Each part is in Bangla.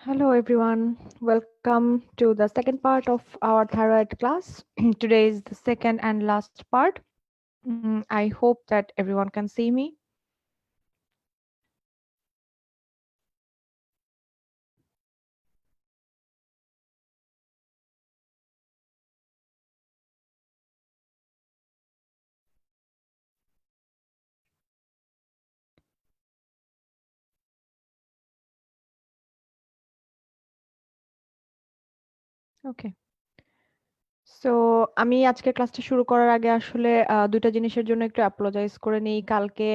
Hello everyone, welcome to the second part of our thyroid class. Today is the second and last part. I hope that everyone can see me. Okay, so আমি আজকের ক্লাসটা শুরু করার আগে আসলে দুইটা জিনিসের জন্য একটু অ্যাপোলোজাইজ করে নিই। কালকে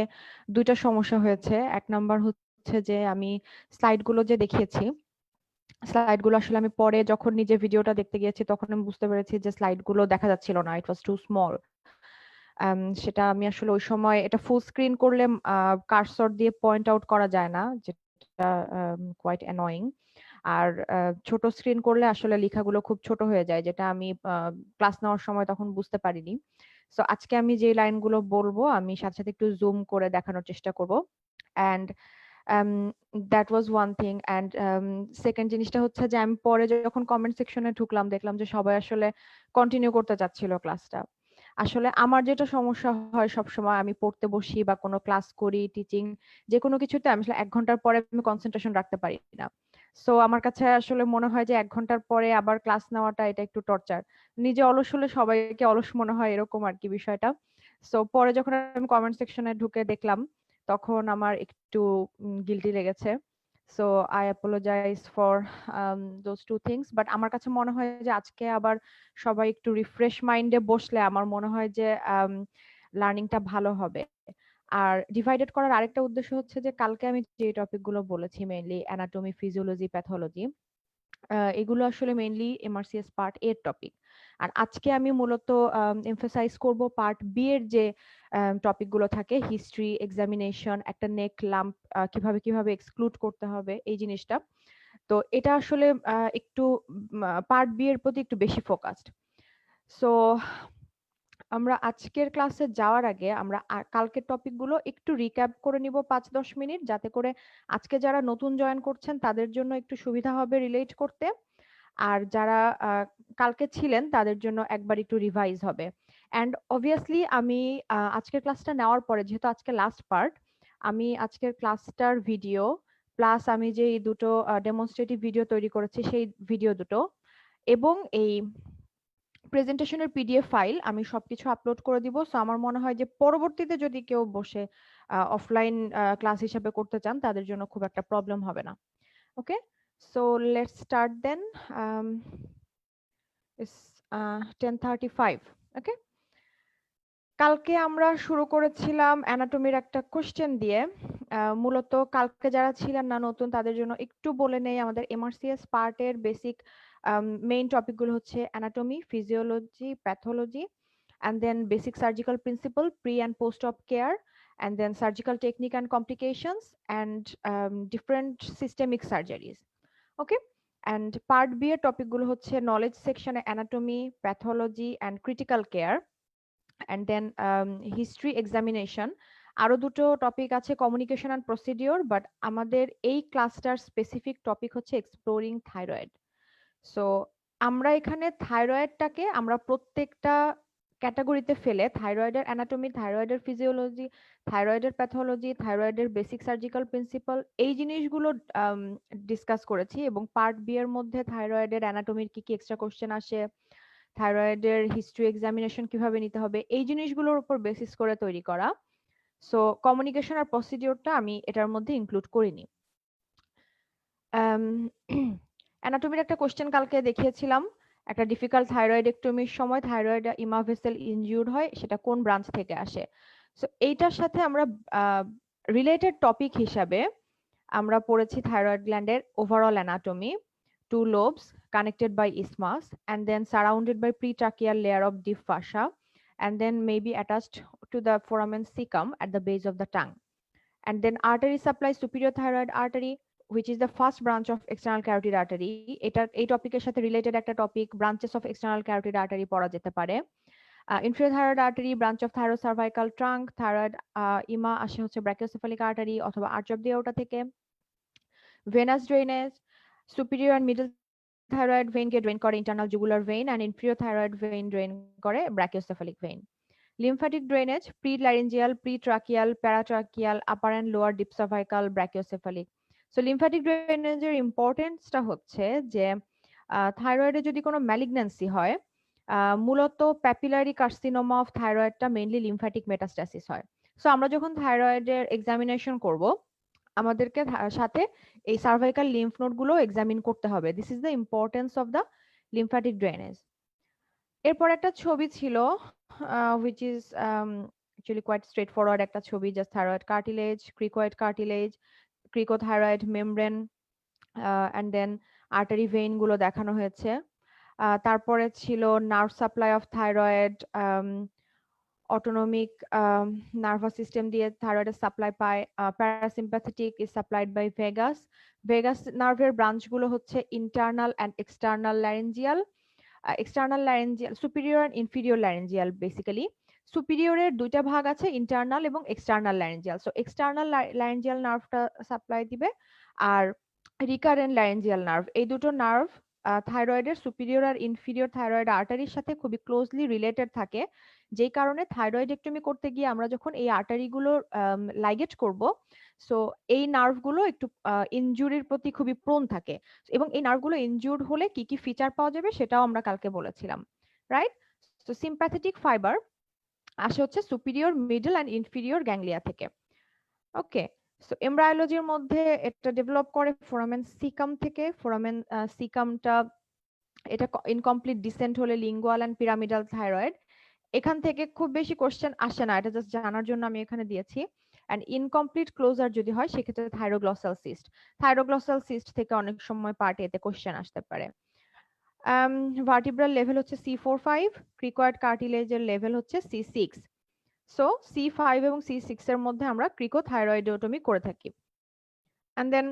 দুইটা সমস্যা হয়েছে। এক নাম্বার হচ্ছে যে আমি স্লাইডগুলো যে দেখিয়েছি, স্লাইডগুলো আসলে আমি পরে যখন নিজে ভিডিওটা দেখতে গিয়েছি তখন আমি বুঝতে পেরেছি যে স্লাইডগুলো দেখা যাচ্ছিল না, ইট ওয়াজ টু স্মল। সেটা আমি আসলে ওই সময় এটা ফুল স্ক্রিন করলে কার্সর দিয়ে পয়েন্ট আউট করা যায় না, যেটা কোয়াইট অ্যানয়িং। আর ছোট স্ক্রিন করলে আসলে লেখাগুলো খুব ছোট হয়ে যায়, যেটা আমি ক্লাস নেওয়ার সময় তখন বুঝতে পারিনি। সো আজকে আমি যে লাইনগুলো বলবো আমি সাথে সাথে একটু জুম করে দেখানোর চেষ্টা করব। And that was one thing. And second জিনিসটা হচ্ছে যে আমি পরে যখন কমেন্ট সেকশনে ঢুকলাম দেখলাম যে সবাই আসলে কন্টিনিউ করতে চাচ্ছিল ক্লাসটা। আসলে আমার যেটা সমস্যা হয় সবসময়, আমি পড়তে বসি বা কোনো ক্লাস করি, টিচিং যে কোনো কিছুতে আমি আসলে 1 ঘন্টার পরে আমি কনসেন্ট্রেশন রাখতে পারি না। সো আমার কাছে আসলে মনে হয় যে 1 ঘন্টার পরে আবার ক্লাস নেওয়াটা এটা একটু টর্চার। নিজে অলস হলে সবাইকে অলস মনে হয়, এরকম আর কি বিষয়টা। সো পরে যখন আমি কমেন্ট সেকশনে ঢুকে দেখলাম তখন আমার একটু গিল্টি লেগেছে। So I apologise for those two things. But আমার কাছে মনে হয় যে আজকে আবার সবাই একটু রিফ্রেশ মাইন্ডে বসলে আমার মনে হয় যে লার্নিংটা ভালো হবে। আর ডিভাইডেড করার আরেকটা উদ্দেশ্য হচ্ছে যে কালকে আমি যে টপিকগুলো বলেছি, মেইনলি অ্যানাটমি, ফিজিওলজি, প্যাথোলজি, এগুলো আসলে মেইনলি এমআরসিএস পার্ট এর টপিক। আর আজকে আমি মূলত এমফাসাইজ করব পার্ট বি এর যে টপিকগুলো থাকে, হিস্ট্রি, এক্সামিনেশন, একটা নেক লাম্প কিভাবে কিভাবে এক্সক্লুড করতে হবে, এই জিনিসটা। তো এটা আসলে একটু পার্ট বি এর প্রতি একটু বেশি ফোকাসড। সো আমরা আজকের ক্লাসে যাওয়ার আগে আমরা কালকের টপিকগুলো একটু রিক্যাপ করে নিব 5-10 মিনিট, যাতে করে আজকে যারা নতুন জয়েন করছেন তাদের জন্য একটু সুবিধা হবে রিলেট করতে। আর যারা কালকে ছিলেন তাদের জন্য একবার একটু রিভাইজ হবে। অ্যান্ড অবভিয়াসলি আমি আজকের ক্লাসটা নেওয়ার পরে, যেহেতু আজকে লাস্ট পার্ট, আমি আজকের ক্লাসটার ভিডিও প্লাস আমি যে এই দুটো ডেমনস্ট্রেটিভ ভিডিও তৈরি করেছি সেই ভিডিও দুটো এবং এই প্রেজেন্টেশনের পিডিএফ ফাইল আমি সবকিছু আপলোড করে দিব। সো আমার মনে হয় যে পরবর্তীতে যদি কেউ বসে অফলাইন ক্লাস হিসেবে করতে চান তাদের জন্য খুব একটা প্রবলেম হবে না। Okay, so let's start then. It's 10:35। Okay, কালকে আমরা শুরু করেছিলাম অ্যানাটমির একটা কোশ্চেন দিয়ে। মূলত কালকে যারা ছিলেন না নতুন তাদের জন্য একটু বলে নেই, আমাদের এমআরসিএস পার্টের বেসিক মেইন টপিকগুলো হচ্ছে anatomy, physiology, pathology, and then basic surgical principle, pre and post op care, and then surgical technique and complications, and different systemic surgeries. Okay, and part B এর টপিকগুলো হচ্ছে knowledge section A anatomy, pathology and critical care, and then history, examination. আরো দুটো টপিক আছে, কমিউনিকেশন অ্যান্ড প্রসিডিওর, বাট আমাদের এই ক্লাসটার স্পেসিফিক টপিক হচ্ছে এক্সপ্লোরিং থাইরয়েড। সো আমরা এখানে থাইরয়েডটাকে আমরা প্রত্যেকটা ক্যাটাগরিতে ফেলে থাইরয়েডের অ্যানাটমি, থাইরয়েডের ফিজিওলজি, থাইরয়েডের প্যাথোলজি, থাইরয়েডের বেসিক সার্জিক্যাল প্রিন্সিপাল, এই জিনিসগুলো ডিসকাস করেছি। এবং পার্ট বি এর মধ্যে থাইরয়েডের অ্যানাটমির কি কি এক্সট্রা কোশ্চেন আসে, থাইরয়েডের হিস্ট্রি এক্সামিনেশন কিভাবে নিতে হবে, এই জিনিসগুলোর উপর বেসিস করে তৈরি করা। সো কমিউনিকেশন আর প্রসিডিওরটা আমি এটার মধ্যে ইনক্লুড করিনি। অ্যানাটমির একটা কোশ্চেন কালকে দেখিয়েছিলাম, একটা ডিফিকাল্ট থাইরয়েডেক্টমির সময় থাইরয়েড ইমা ভেসেল ইনজিউর্ড হয়, সেটা কোন ব্রাঞ্চ থেকে আসে। সো এইটার সাথে আমরা রিলেটেড টপিক হিসাবে আমরা পড়েছি থাইরয়েড গ্ল্যান্ডের overall anatomy, two lobes connected by isthmus and then surrounded by pretracheal layer of deep fascia, and then maybe attached to the foramen cecum at the base of the tongue. And then artery supplies superior thyroid artery, which is the first branch of external carotid artery. এটা এই টপিকের সাথে রিলেটেড একটা topic, branches of external carotid artery পড়া যেতে পারে। Inferior thyroid artery, branch of thyrocervical trunk, thyroid ima আসে হচ্ছে ব্র্যাকিওসেফালিক আর্টারি অথবা আর্চ অফ দি অ্যাওর্টা থেকে। Venous drainage, superior and middle thyroid vein কে drain করে internal jugular vein and inferior thyroid vein drain করে brachiocephalic vein. Lymphatic drainage pre-laryngeal, pre-tracheal, paratracheal, upper and lower deep cervical, brachiocephalic. So lymphatic drainage এর ইম্পর্টেন্সটা হচ্ছে যে থাইরয়েডে যদি কোনো ম্যালিগন্যান্সি হয় মূলত প্যাপিলারি কার্সিনোমা অফ থাইরয়েডটা মেইনলি লিম্ফ্যাটিক মেটাস্ট্যাসিস হয়। সো আমরা যখন থাইরয়েডের এক্সামিনেশন করব আমাদেরকে সাথে এই সার্ভাইকাল লিম্ফ নোড গুলো এক্সামিন করতে হবে। This is the importance of the lymphatic drainage. এরপর একটা ছবি ছিল which is actually quite straightforward একটা ছবি, just thyroid cartilage, cricoid cartilage, cricothyroid membrane and then artery vein গুলো দেখানো হয়েছে। তারপরে ছিল nerve supply of thyroid, autonomic nervous system দিয়ে থাইরয়েডের সাপ্লাই পায়। Parasympathetic is supplied by vagus. Vagus নার্ভের ব্রাঞ্চগুলো হচ্ছে internal and external laryngeal. External laryngeal, superior and inferior laryngeal basically. সুপিরিয়রের দুইটা ভাগ আছে, ইন্টারনাল এবং external laryngeal. So external laryngeal নার্ভটা সাপ্লাই দিবে, আর রিকারেন্ট ল্যারেঞ্জিয়াল নার্ভ, এই দুটো নার্ভ থাইরয়েডের সুপিরিয়র আর ইনফিরিয়র থাইরয়েড আর্টারির সাথে খুবই ক্লোজলি রিলেটেড থাকে, যেই কারণে থাইরয়েডেক্টমি করতে গিয়ে আমরা যখন এই আর্টারিগুলো লাইগেট করব, সো এই নার্ভগুলো একটু ইনজুরির প্রতি খুবই প্রোন থাকে, এবং এই নার্ভগুলো ইনজুর্ড হলে কি কি ফিচার পাওয়া যাবে সেটাও আমরা কালকে বলেছিলাম, রাইট? সো সিম্প্যাথেটিক ফাইবার আসে হচ্ছে superior, middle and inferior ganglia থেকে। ওকে, সো এমব্রায়োলজির মধ্যে এটা ডেভেলপ করে ফোরামেন সিকাম থেকে। ফোরামেন সিকামটা এটা ইনকমপ্লিট ডিসেন্ট হলে লিঙ্গুয়াল অ্যান্ড পিরামিডাল থাইরয়েড। এখান থেকে খুব বেশি কোশ্চেন আসে না, এটা জাস্ট জানার জন্য আমি এখানে দিয়েছি। অ্যান্ড ইনকমপ্লিট ক্লোজার যদি হয় সেক্ষেত্রে থাইরোগ্লসাল সিস্ট। থাইরোগ্লসাল সিস্ট থেকে অনেক সময় পার্ট এতে কোশ্চেন আসতে পারে। ভার্টিব্রাল লেভেল হচ্ছে C4-5, ক্রিকয়েড কার্টিলেজের লেভেল হচ্ছে C6। সো C5 এবং C6 এর মধ্যে আমরা ক্রিকোথাইরয়েডোটমি করে থাকি। অ্যান্ড দেন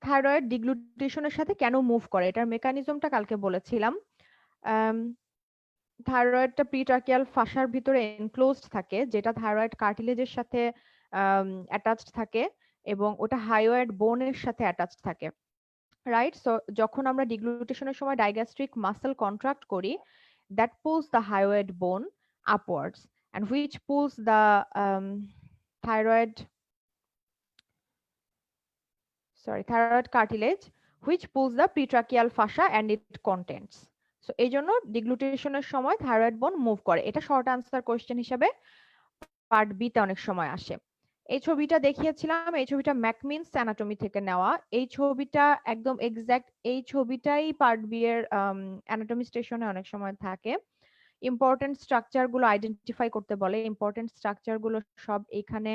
থাইরয়েড ডিগ্লুটেশনের সাথে কেন মুভ করে, এটার মেকানিজমটা কালকে বলেছিলাম। থাইরয়েডটা প্রিট্রাকিয়াল ফাসার ভিতরে এনক্লোজড থাকে, যেটা থাইরয়েড কার্টিলেজের সাথে অ্যাটাচড থাকে, এবং ওটা হাইওয়েড বোনের সাথে অ্যাটাচড থাকে, রাইট? সো যখন আমরা ডিগ্লুটেশনের সময় ডাইগ্যাস্ট্রিক মাসল কন্ট্রাক্ট করি, দ্যাট পুলস দ্য হাইওয়েড বোন upwards, and which pulls the thyroid cartilage, which pulls the pretracheal fascia and its contents. So এই জন্য ডিগ্লুটেশনের সময় থাইরয়েড বোন মুভ করে। এটা শর্ট আনসার কোশ্চেন হিসেবে পার্ট বি তে অনেক সময় আসে। এই ছবিটা দেখিয়েছিলাম, এই ছবিটা ম্যাকমিন্স অ্যানাটমি থেকে নেওয়া। এই ছবিটা একদম এক্সাক্ট এই ছবিটাই পার্ট বি এর অ্যানাটমি স্টেশনে অনেক সময় থাকে। ইম্পর্টেন্ট স্ট্রাকচার গুলো আইডেন্টিফাই করতে বলে, ইম্পর্টেন্ট স্ট্রাকচার গুলো সব এখানে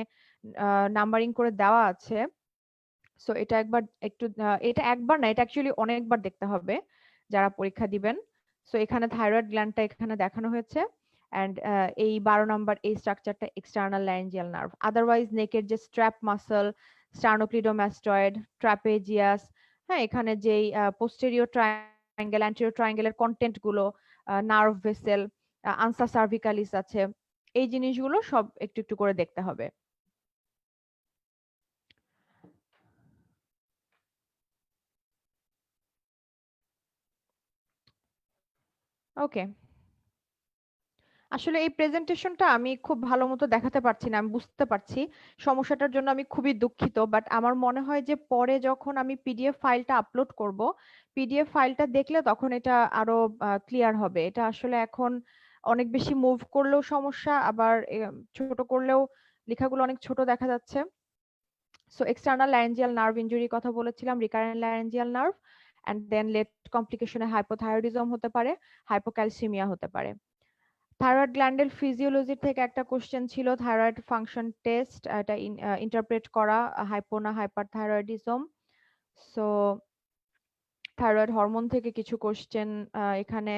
নাম্বারিং করে দেওয়া আছে। সো এটা একবার একটু এটা একবার না, এটা অ্যাকচুয়ালি অনেকবার দেখতে হবে যারা পরীক্ষা দিবেন। সো এখানে থাইরয়েড গ্ল্যান্ডটা এখানে দেখানো হয়েছে, অ্যান্ড এই 12 নাম্বার এই স্ট্রাকচারটা এক্সটার্নাল ল্যারেঞ্জিয়াল নার্ভ। আদারওয়াইজ নেকের যে স্ট্র্যাপ মাসল, স্টার্নোক্লিডোমাস্টয়েড, ট্রাপেজিয়াস, হ্যাঁ, এখানে যেই পোস্টেরিয়র ট্রায়াঙ্গেল, অ্যান্টেরিয়র ট্রায়াঙ্গেলের কন্টেন্ট গুলো, নার্ভ ভেসেল, আনসা সার্ভিকালিস আছে, এই জিনিসগুলো সব একটু একটু করে দেখতে হবে। ওকে, আসলে এই প্রেজেন্টেশনটা আমি খুব ভালো মতো দেখাতে পারছি না, আমি বুঝতে পারছি সমস্যাটার জন্য আমি খুবই দুঃখিত, বাট আমার মনে হয় যে পরে যখন আমি পিডিএফ ফাইলটা আপলোড করব, পিডিএফ ফাইলটা দেখলে তখন এটা আরো ক্লিয়ার হবে। এটা আসলে এখন অনেক বেশি মুভ করলেও সমস্যা, আবার ছোট করলেও লেখাগুলো অনেক ছোট দেখা যাচ্ছে। সো এক্সটার্নাল ল্যারেঞ্জিয়াল নার্ভ ইনজুরির কথা বলেছিলাম, recurrent laryngeal nerve, and then late কমপ্লিকেশনে হাইপোথাইরয়েডিজম হতে পারে, হাইপোক্যালসিমিয়া হতে পারে। থাইরয়েড গ্ল্যান্ডের ফিজিওলজি থেকে একটা কোশ্চেন ছিল, থাইরয়েড ফাংশন টেস্ট, এটা ইন্টারপ্রেট করা হাইপো না হাইপারথাইরয়েডিজম। সো থাইরয়েড হরমোন থেকে কিছু কোশ্চেন, এখানে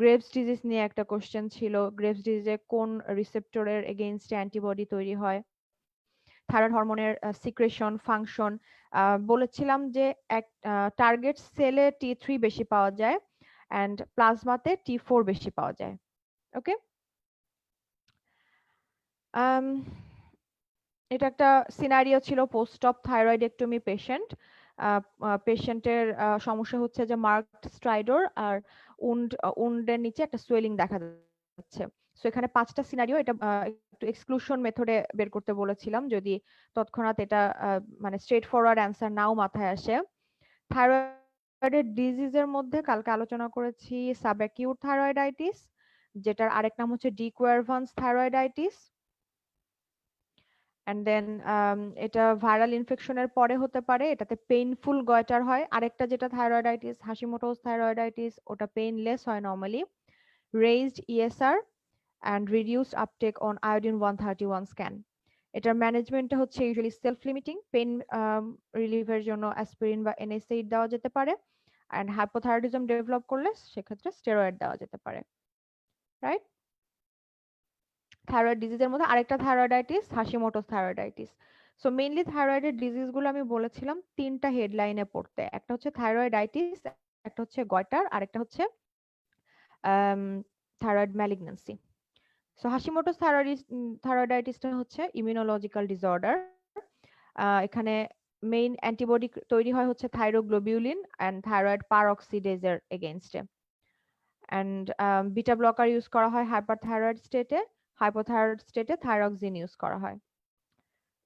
গ্রেভস ডিজিজ নিয়ে একটা কোশ্চেন ছিল, গ্রেভস ডিজিজে কোন রিসেপ্টরের এগেইনস্টে অ্যান্টিবডি তৈরি হয়। থাইরয়েড হরমোনের সিক্রেশন ফাংশন, বলেছিলাম যে এক টার্গেট সেলে T3 বেশি পাওয়া যায় অ্যান্ড প্লাজমাতে T4 বেশি পাওয়া যায়। ওকে, এটা একটা সিনারিও ছিল পোস্ট অপ থাইরয়েডেক্টমি পেশেন্ট। পেশেন্টের সমস্যা হচ্ছে যে মার্কড স্ট্রাইডর আর উন্ডের নিচে একটা সোয়েলিং দেখা যাচ্ছে। সো এখানে 5টা সিনারিও, এটা একটু এক্সক্লুশন মেথডে বের করতে বলেছিলাম যদি তৎক্ষণাৎ এটা মানে স্ট্রেট ফরওয়ার্ড অ্যান্সার নাও মাথায় আসে। থাইরয়েডের ডিজিজের মধ্যে কালকে আলোচনা করেছি সাবঅ্যাকিউট থাইরয়েডাইটিস, যেটার আরেক নাম হচ্ছে ডি কুয়ারভান্স থাইরয়েডাইটিস। অ্যান্ড দেন এটা ভাইরাল ইনফেকশনের পরে হতে পারে, এটাতে পেইনফুল গয়টার হয়। আরেকটা যেটা থাইরয়েডাইটিস হাশিমোটোস থাইরয়েডাইটিস, ওটা পেইনলেস হয় normally. Raised ESR and reduced uptake on iodine 131 scan. এটার ম্যানেজমেন্টটা হচ্ছে ইউজুয়ালি সেলফ লিমিটিং, পেইন রিলিফের জন্য অ্যাসপিরিন বা এনএসএইড দেওয়া যেতে পারে। অ্যান্ড হাইপোথাইরয়েডিজম ডেভেলপ করলে সেক্ষেত্রে স্টেরয়েড দেওয়া যেতে পারে, রাইট? থাইরয়েড ডিজিজের মধ্যে আরেকটা থাইরয়েডাইটিস হাশিমোটোস থাইরয়েডাইটিস। সো মেইনলি থাইরয়েডের ডিজিজগুলো আমি বলেছিলাম 3টা হেডলাইনে পড়তে। একটা হচ্ছে থাইরয়েডাইটিস, একটা হচ্ছে গয়টার, আরেকটা হচ্ছে থাইরয়েড ম্যালিগন্যান্সি। সো হাশিমোটোস থাইরয়েডাইটিসটা হচ্ছে ইমিউনোলজিক্যাল ডিসঅর্ডার। এখানে মেইন অ্যান্টিবডি তৈরি হয় হচ্ছে থাইরোগ্লোবিউলিন অ্যান্ড থাইরয়েড পারঅক্সিডেজের এগেইনস্টে। অ্যান্ড বিটা ব্লকার ইউজ করা হয় হাইপারথাইরয়েড স্টেটে, হাইপোথাইরয়েড স্টেটে থাইরক্সিন ইউজ করা হয়।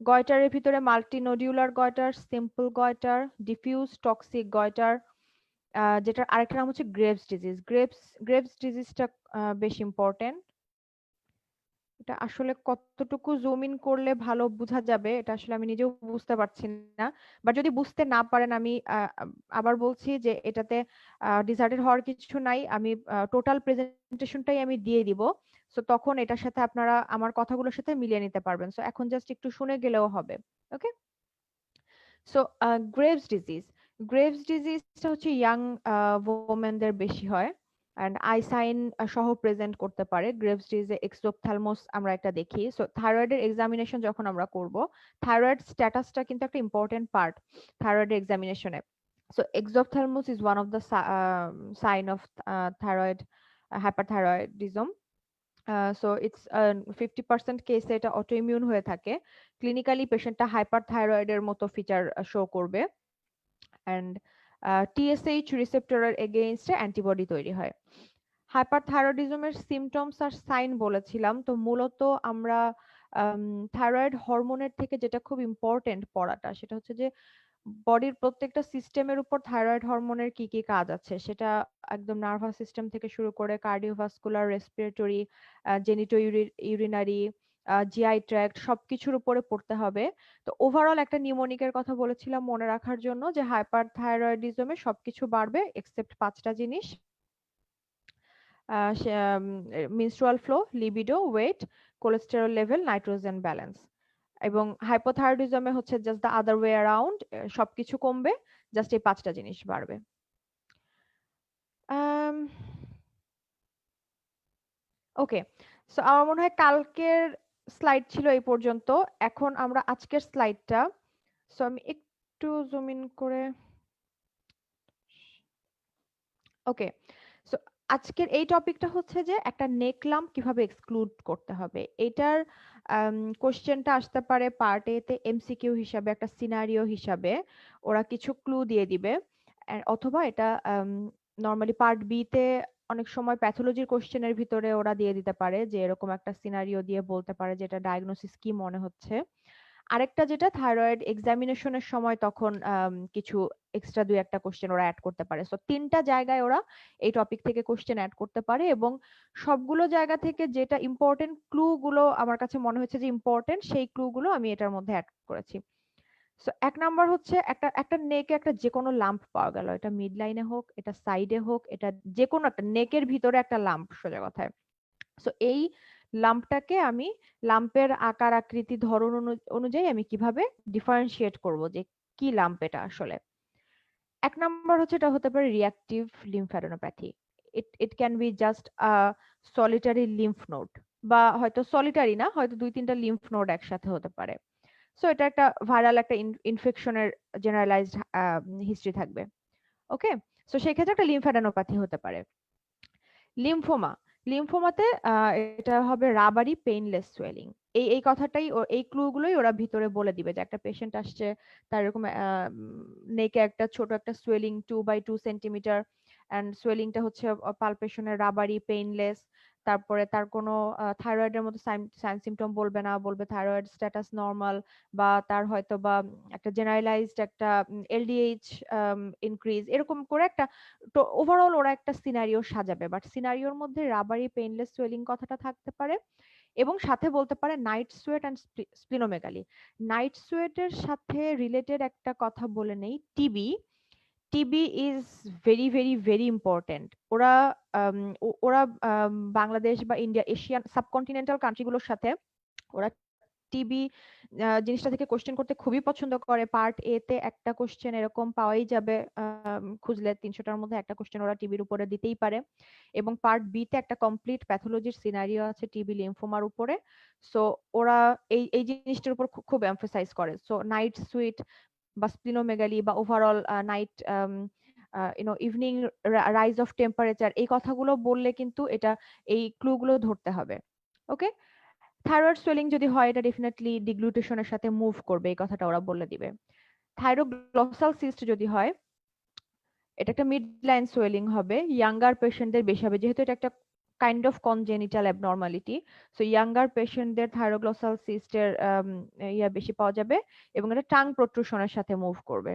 গয়টারের ভিতরে multinodular goitre, simple goitre, diffuse toxic goitre, যেটার আরেকটা নাম হচ্ছে গ্রেভস ডিজিজ। গ্রেভস ডিজিজটা বেশ ইম্পর্টেন্ট। এটা আসলে কতটুকু জুম ইন করলে ভালো বোঝা যাবে এটা আসলে আমি নিজেও বুঝতে পারছি না, বাট যদি বুঝতে না পারেন আমি আবার বলছি যে এটাতে ডিসার্টেড হওয়ার কিছু নাই, আমি টোটাল প্রেজেন্টেশনটাই আমি দিয়ে দিব। সো তখন এটার সাথে আপনারা আমার কথাগুলোর সাথে মিলিয়ে নিতে পারবেন। সো এখন জাস্ট একটু শুনে গেলেও হবে। ওকে, সো গ্রেভস ডিজিজটা হচ্ছে ইয়াং ওমেনদের বেশি হয় অ্যান্ড আই সাইন সহ প্রেজেন্ট করতে পারে। গ্রেভস ডিজিজে এক্সোপথ্যালমোস আমরা একটা দেখি। সো থাইরয়েডের এক্সামিনেশন যখন আমরা করব, থাইরয়েড স্ট্যাটাসটা কিন্তু একটা ইম্পর্টেন্ট পার্ট থাইরয়েডের এক্সামিনেশনে। So exophthalmos is one of the sign of thyroid hyperthyroidism. So it's 50% কেসে এটা অটোইমিউন হয়ে থাকে। ক্লিনিক্যালি পেশেন্টটা হাইপারথাইরয়েডের মতো ফিচার শো করবে অ্যান্ড টিএসএইচ রিসেপ্টরের এগেইনস্টে অ্যান্টিবডি তৈরি হয়। হাইপারথাইরয়েডিজমের সিমটমস আর সাইন বলেছিলাম, তো মূলত আমরা থাইরয়েড হরমোনের থেকে যেটা খুব ইম্পর্টেন্ট পড়াটা সেটা হচ্ছে যে বডির প্রত্যেকটা সিস্টেমের উপর থাইরয়েড হরমোনের কি কি কাজ আছে সেটা একদম নার্ভাস সিস্টেম থেকে শুরু করে cardiovascular, respiratory, genito urinary, GI tract সবকিছুর উপরে পড়তে হবে। তো ওভারঅল একটা নিউমোনিকের কথা বলেছিলাম মনে রাখার জন্য যে হাইপারথাইরয়েডিজমে সবকিছু বাড়বে এক্সেপ্ট 5টা জিনিস: menstrual flow, libido, weight, cholesterol level, nitrogen balance. এবং হাইপোথাইরয়েডিজমে হচ্ছে just the other way around, সবকিছু কমবে, জাস্ট এই 5টা জিনিস বাড়বে। ওকে, সো আমার মনে হয় কালকের স্লাইড ছিল এই পর্যন্ত। এখন আমরা আজকের স্লাইডটা, সো আমি একটু জুম ইন করে, ওকে, সো আজকের এই টপিকটা হচ্ছে যে একটা নেক লাম্প কিভাবে এক্সক্লুড করতে হবে। এটার কোশ্চেনটা আসতে পারে পার্ট এ তে এমসিকিউ হিসাবে, একটা সিনারিও হিসাবে ওরা কিছু ক্লু দিয়ে দিবে, অথবা এটা নর্মালি পার্ট বি তে অনেক সময় প্যাথোলজির কোশ্চেনের ভিতরে ওরা দিয়ে দিতে পারে যে এরকম একটা সিনারিও দিয়ে বলতে পারে যে এটা ডায়াগনোসিস কি মনে হচ্ছে। আরেকটা যেটা থাইরয়েড এক্সামিনেশনের সময় তখন কিছু এক্সট্রা 2-1টা কোশ্চেন ওরা অ্যাড করতে পারে। সো 3টা জায়গায় ওরা এই টপিক থেকে কোশ্চেন অ্যাড করতে পারে এবং সবগুলো জায়গা থেকে যেটা ইম্পর্টেন্ট ক্লু গুলো আমার কাছে মনে হচ্ছে যে ইম্পর্টেন্ট সেই ক্লু গুলো আমি এটার মধ্যে অ্যাড করেছি। সো 1 নাম্বার হচ্ছে একটা একটা নেকে একটা যে কোনো লাম্প পাওয়া গেল, এটা মিড লাইনে হোক, এটা সাইডে হোক, এটা যে কোনো একটা নেকের ভিতরে একটা লাম্প সোজা কথায়। সো এই লাম্পটাকে আমি লাম্পের আকার আকৃতি ধরন অনুযায়ী আমি কিভাবে ডিফারেন্সিয়েট করব যে কি লাম্প এটা আসলে। 1 নাম্বার হচ্ছে এটা হতে পারে reactive lymphadenopathy. It can B just a solitary lymph node, বা হয়তো সলিটারি না, হয়তো 2-3টা লিম্ফ নোড একসাথে হতে পারে। সো এটা একটা ভাইরাল একটা ইনফেকশনের জেনারেলাইজড হিস্ট্রি থাকবে। ওকে, সো সেই ক্ষেত্রে একটা লিম্ফ্যাডেনোপ্যাথি হতে পারে। লিম্ফোমা, লিম্ফোমাতে এটা হবে রাবারি পেইনলেস সোয়েলিং। এই কথাটাই এই ক্লুগুলোই ওরা ভিতরে বলে দিবে যে একটা পেশেন্ট আসছে, তার এরকম নেকে একটা ছোট একটা সোয়েলিং 2 by 2 সেন্টিমিটার, অ্যান্ড সোয়েলিংটা হচ্ছে পালপেশনের রাবারি পেইনলেস। তারপরে তার কোনো থাইরয়েডের মতো সাইন সিমটম বলবে না, বলবে থাইরয়েড স্ট্যাটাস নর্মাল, বা তার হয়তো বা একটা জেনারেলাইজড একটা এলডিএইচ ইনক্রিজ, এরকম করে একটা, তো ওভারঅল ওরা একটা সিনারিও সাজাবে। বাট সিনারিওর মধ্যে রাবারি পেইনলেস সোয়েলিং কথাটা থাকতে পারে, এবং সাথে বলতে পারে night sweat and splenomegaly. Night সোয়েটের সাথে রিলেটেড একটা কথা বলে নেই, TB. TB is very very very important. ওরা ওরা বাংলাদেশ বা ইন্ডিয়া, এশিয়ান সাবকন্টিনেন্টাল কান্ট্রিগুলোর সাথে ওরা টিবি জিনিসটা থেকে কোশ্চেন করতে খুবই পছন্দ করে। পার্ট এ তে একটা কোশ্চেন এরকম পাওয়াই যাবে, খুঁজলে 300টার মধ্যে একটা কোশ্চেন ওরা টিবির উপরে দিতেই পারে। এবং পার্ট বি তে একটা কমপ্লিট প্যাথোলজির সিনারিও আছে টিবি লিম্ফোমার উপরে। সো ওরা এই জিনিসটার উপর খুব এমফাসাইজ করে। সো নাইট সুইট বা স্প্লিনোমেগালি বা overall night evening rise of temperature, এই কথাগুলো বললে কিন্তু এটা এই ক্লুগুলো ধরতে হবে। ওকে, থাইরয়েড সোয়েলিং যদি হয় এটা ডেফিনেটলি ডিগ্লুটেশনের সাথে মুভ করবে, এই কথাটা ওরা বলে দিবে। থাইরোগ্লসাল সিস্ট যদি হয়, এটা একটা মিড লাইন সোয়েলিং হবে, ইয়াঙ্গার পেশেন্টদের বেশি হবে, যেহেতু এটা একটা kind of congenital abnormality. So younger পেশেন্টদের থাইরোগ্লসাল সিস্টের ইয়া বেশি পাওয়া যাবে, এবং এটা টাং প্রোট্রুশনের সাথে মুভ করবে,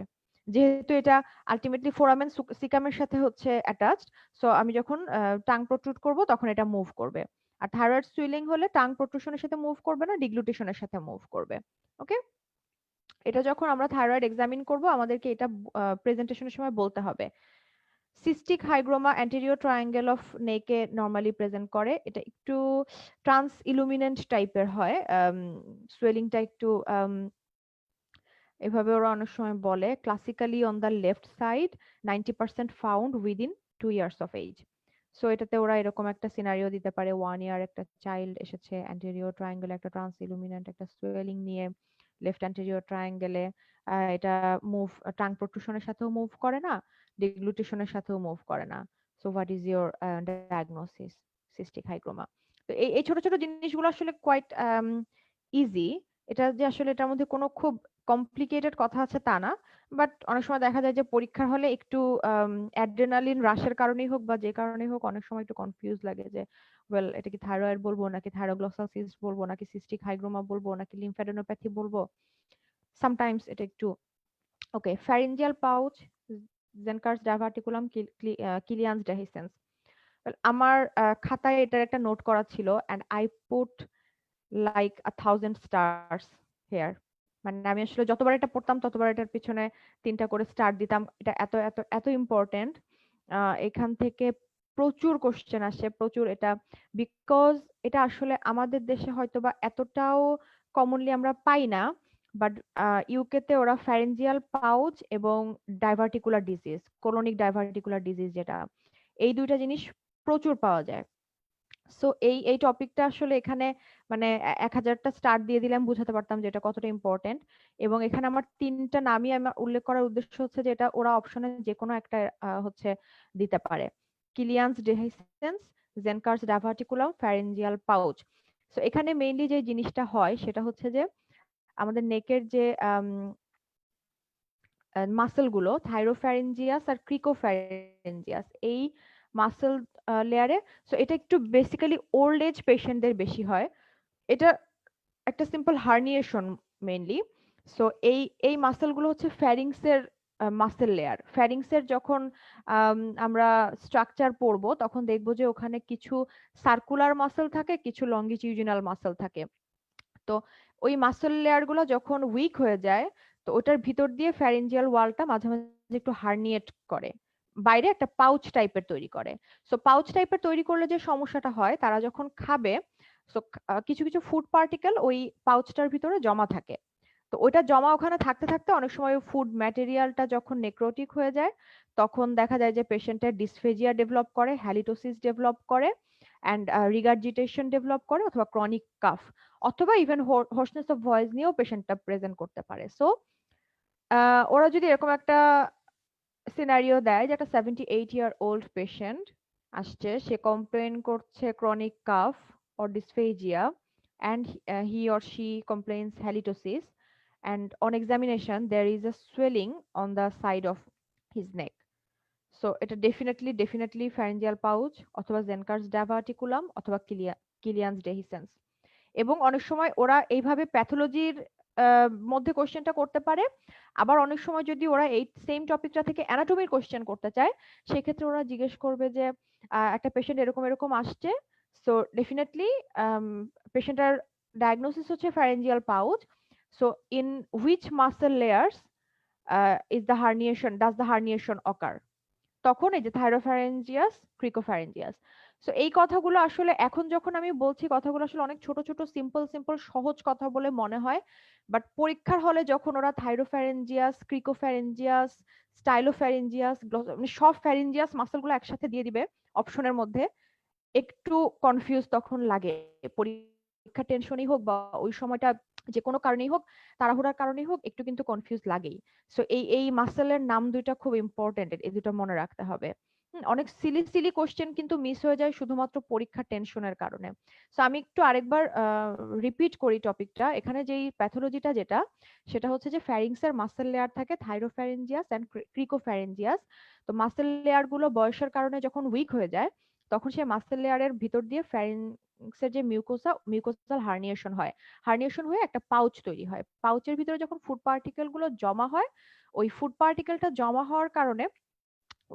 যেহেতু এটা আলটিমেটলি ফোরামেন সিকামের সাথে হচ্ছে অ্যাটাচড। সো আমি যখন টাং প্রোট্রুট করব তখন এটা মুভ করবে। আর থাইরয়েড সুইলিং হলে টাং প্রোট্রুশনের সাথে মুভ করবে না, ডিগ্লুটেশনের সাথে মুভ করবে। ওকে, এটা যখন আমরা থাইরয়েড এক্সামিন করব আমাদেরকে এটা প্রেজেন্টেশনের সময় বলতে হবে। সিস্টিক হাইগ্রোমা অ্যান্টেরিয়র ট্রায়াঙ্গেল অফ নেকে নরমালি প্রেজেন্ট করে, এটা একটু ট্রান্স ইলুমিনেন্ট টাইপের হয়, সোয়েলিংটা একটু এভাবে ওরা অনেক সময় বলে, classically on the left side, 90% found within 2 years of age. So এটাতে ওরা এরকম একটা সিনারিও দিতে পারে, 1 year একটা চাইল্ড এসেছে, অ্যান্টেরিয়র ট্রায়াঙ্গেলে একটা ট্রান্স ইলুমিনেন্ট একটা সোয়েলিং নিয়ে, লেফট অ্যান্টেরিয়র ট্রায়াঙ্গেলে। এটা মুভ টাং প্রোট্রুশনের সাথেও মুভ করে না, ডিগ্লুটেশনের সাথেও মুভ করে না। So what is your diagnosis? Cystic hygroma. তো এই ছোট ছোট জিনিসগুলো আসলে কোয়াইট ইজি। এটা যে আসলে এটার মধ্যে কোনো খুব কমপ্লিকেটেড কথা আছে তা না, বাট অনেক সময় দেখা যায় যে পরীক্ষার হলে একটু অ্যাড্রেনালিন রাশের কারণেই হোক বা যে কারণেই হোক অনেক সময় একটু কনফিউজ লাগে যে ওয়েল এটা কি থাইরয়েড বলবো নাকি থাইরোগ্লসাল সিস্ট বলবো নাকি সিস্টিক হাইগ্রোমা বলবো নাকি লিম্ফ্যাডেনোপ্যাথি বলবো। সামটাইমস এটা একটু okay. Pharyngeal pouch, Zenker's diverticulum, Killian's dehiscence. আমার খাতায় এটার একটা নোট করা ছিল, and I put like 1,000 stars here. মানে আমি আসলে যতবার এটা পড়তাম ততবার এটার পিছনে 3টা করে স্টার দিতাম। এটা এত এত এত ইম্পর্টেন্ট। এখান থেকে প্রচুর কোশ্চেন আসে, প্রচুর। এটা বিকজ এটা আসলে আমাদের দেশে হয়তো বা এতটাও কমনলি আমরা পাই না, বাট ইউকে তে ওরা ফ্যারেঞ্জিয়াল পাউচ এবং diverticular disease, colonic diverticular disease, যেটা এই দুইটা জিনিস প্রচুর পাওয়া যায়। সো এই টপিকটা আসলে এখানে মানে 1,000টা স্টার দিয়ে দিলাম, বুঝাতে পারতাম যে এটা কতটা ইম্পর্টেন্ট। এবং এখানে আমার 3টা নামই আমার উল্লেখ করার উদ্দেশ্য হচ্ছে যে এটা ওরা অপশনে যে কোনো একটা হচ্ছে দিতে পারে, কিলিয়ান্স ডেহিসেন্স, জেনকার্স ডাইভার্টিকুলাম, ফ্যারেঞ্জিয়াল পাউচ। সো এখানে মেইনলি যে জিনিসটা হয় সেটা হচ্ছে যে আমাদের নেকের যে মাসেল গুলো, থাইরোফ্যারেঞ্জিয়াস আর ক্রিকোফ্যারেঞ্জিয়াস, এই মাসেল লেয়ারে। সো এটা একটু বেসিক্যালি ওল্ড এজ পেশেন্টদের বেশি হয়। এটা একটা সিম্পল হার্নিয়েশন মেইনলি। সো এই মাসেল গুলো হচ্ছে ফ্যারিংসের মাসেল লেয়ার। ফ্যারিংসের যখন আমরা স্ট্রাকচার পড়বো তখন দেখবো যে ওখানে কিছু সার্কুলার মাসেল থাকে, কিছু লঙ্গিটিউডিনাল মাসেল থাকে। তো ওই মাসেল লেয়ার গুলো যখন উইক হয়ে যায়, তো ওটার ভিতর দিয়ে ফ্যারিঞ্জিয়াল ওয়ালটা মাঝে মাঝে একটু হার্নিয়েট করে, বাইরে একটা পাউচ টাইপের তৈরি করে। সো পাউচ টাইপের তৈরি করলে যে সমস্যাটা হয়, তারা যখন খাবে, সো কিছু কিছু ফুড পার্টিকেল ওই পাউচটার ভিতরে জমা থাকে। তো ওইটা জমা ওখানে থাকতে থাকতে অনেক সময় ফুড ম্যাটেরিয়ালটা যখন নেক্রোটিক হয়ে যায়, তখন দেখা যায় যে পেশেন্টের ডিসফেজিয়া ডেভেলপ করে, হ্যালিটোসিস ডেভেলপ করে, অ্যান্ড রিগার্জিটেশন ডেভেলপ করে, অথবা ক্রনিক কাফ, অথবা ইভেন হোর্সনেস অফ ভয়েস নিয়েও পেশেন্টটা প্রেজেন্ট করতে পারে। সো ওরা যদি এরকম একটা সিনারিও দেয় যে একটা 78-year-old পেশেন্ট আসছে, সে কমপ্লেন করছে chronic calf or dysphagia, and he or she complains halitosis, and on examination there is a swelling on the side of his neck. So এটা ডেফিনেটলি ফ্যারেঞ্জিয়াল পাউচ অথবা জেনকার্স ডাভার্টিকুলাম অথবা কিলিয়ান্স ডেহিসেন্স। এবং অনেক সময় ওরা এইভাবে প্যাথোলজির মধ্যে কোশ্চেনটা করতে পারে, আবার অনেক সময় যদি ওরা এই সেম টপিকটা থেকে অ্যানাটমির কোশ্চেন করতে চায়, সেক্ষেত্রে ওরা জিজ্ঞেস করবে যে একটা পেশেন্ট এরকম এরকম আসছে, সো ডেফিনেটলি পেশেন্টার ডায়াগনোসিস হচ্ছে pharyngeal pouch, so in which muscle layers is the herniation does the herniation occur, তখন এই যে থাইরোফ্যারেঞ্জিয়াস, ক্রিকোফ্যারেঞ্জিয়াস। সো এই কথাগুলো আসলে এখন যখন আমি বলছি, কথাগুলো আসলে অনেক ছোট ছোট সিম্পল সহজ কথা বলে মনে হয়, বাট পরীক্ষার হলে যখন ওরা থাইরোফ্যারেঞ্জিয়াস, ক্রিকোফ্যারেঞ্জিয়াস, স্টাইলোফ্যারেঞ্জিয়াস, মানে সব ফ্যারেঞ্জিয়াস মাসেলগুলো একসাথে দিয়ে দিবে অপশনের মধ্যে, একটু কনফিউজ তখন লাগে। পরীক্ষা টেনশনই হোক বা ওই সময়টা যে কোনো কারণেই হোক, তাড়াহুড়ার কারণেই হোক, একটু কিন্তু কনফিউজ লাগেই। সো এই মাসেলের নাম দুইটা খুব ইম্পর্টেন্ট, এই দুটো মনে রাখতে হবে। অনেক সিলি কোশ্চেন কিন্তু মিস হয়ে যায় শুধুমাত্র পরীক্ষার টেনশনের কারণে। সো আমি একটু আরেকবার রিপিট করি টপিকটা। এখানে যেই প্যাথোলজিটা যেটা, সেটা হচ্ছে যে ফ্যারিংসের মাসেল লেয়ার থাকে থাইরোফ্যারেঞ্জিয়াস এন্ড ক্রিকোফ্যারেঞ্জিয়াস। তো মাসেল লেয়ার গুলো বয়সের কারণে যখন উইক হয়ে যায়, তখন সেই মাসেল লেয়ারের ভিতর দিয়ে ফ্যারিংসের যে মিউকোসাল হার্নিয়েশন হয়, হার্নিয়েশন হয়ে একটা পাউচ তৈরি হয়। পাউচের ভিতরে যখন ফুড পার্টিকেল গুলো জমা হয়, ওই ফুড পার্টিকেলটা জমা হওয়ার কারণে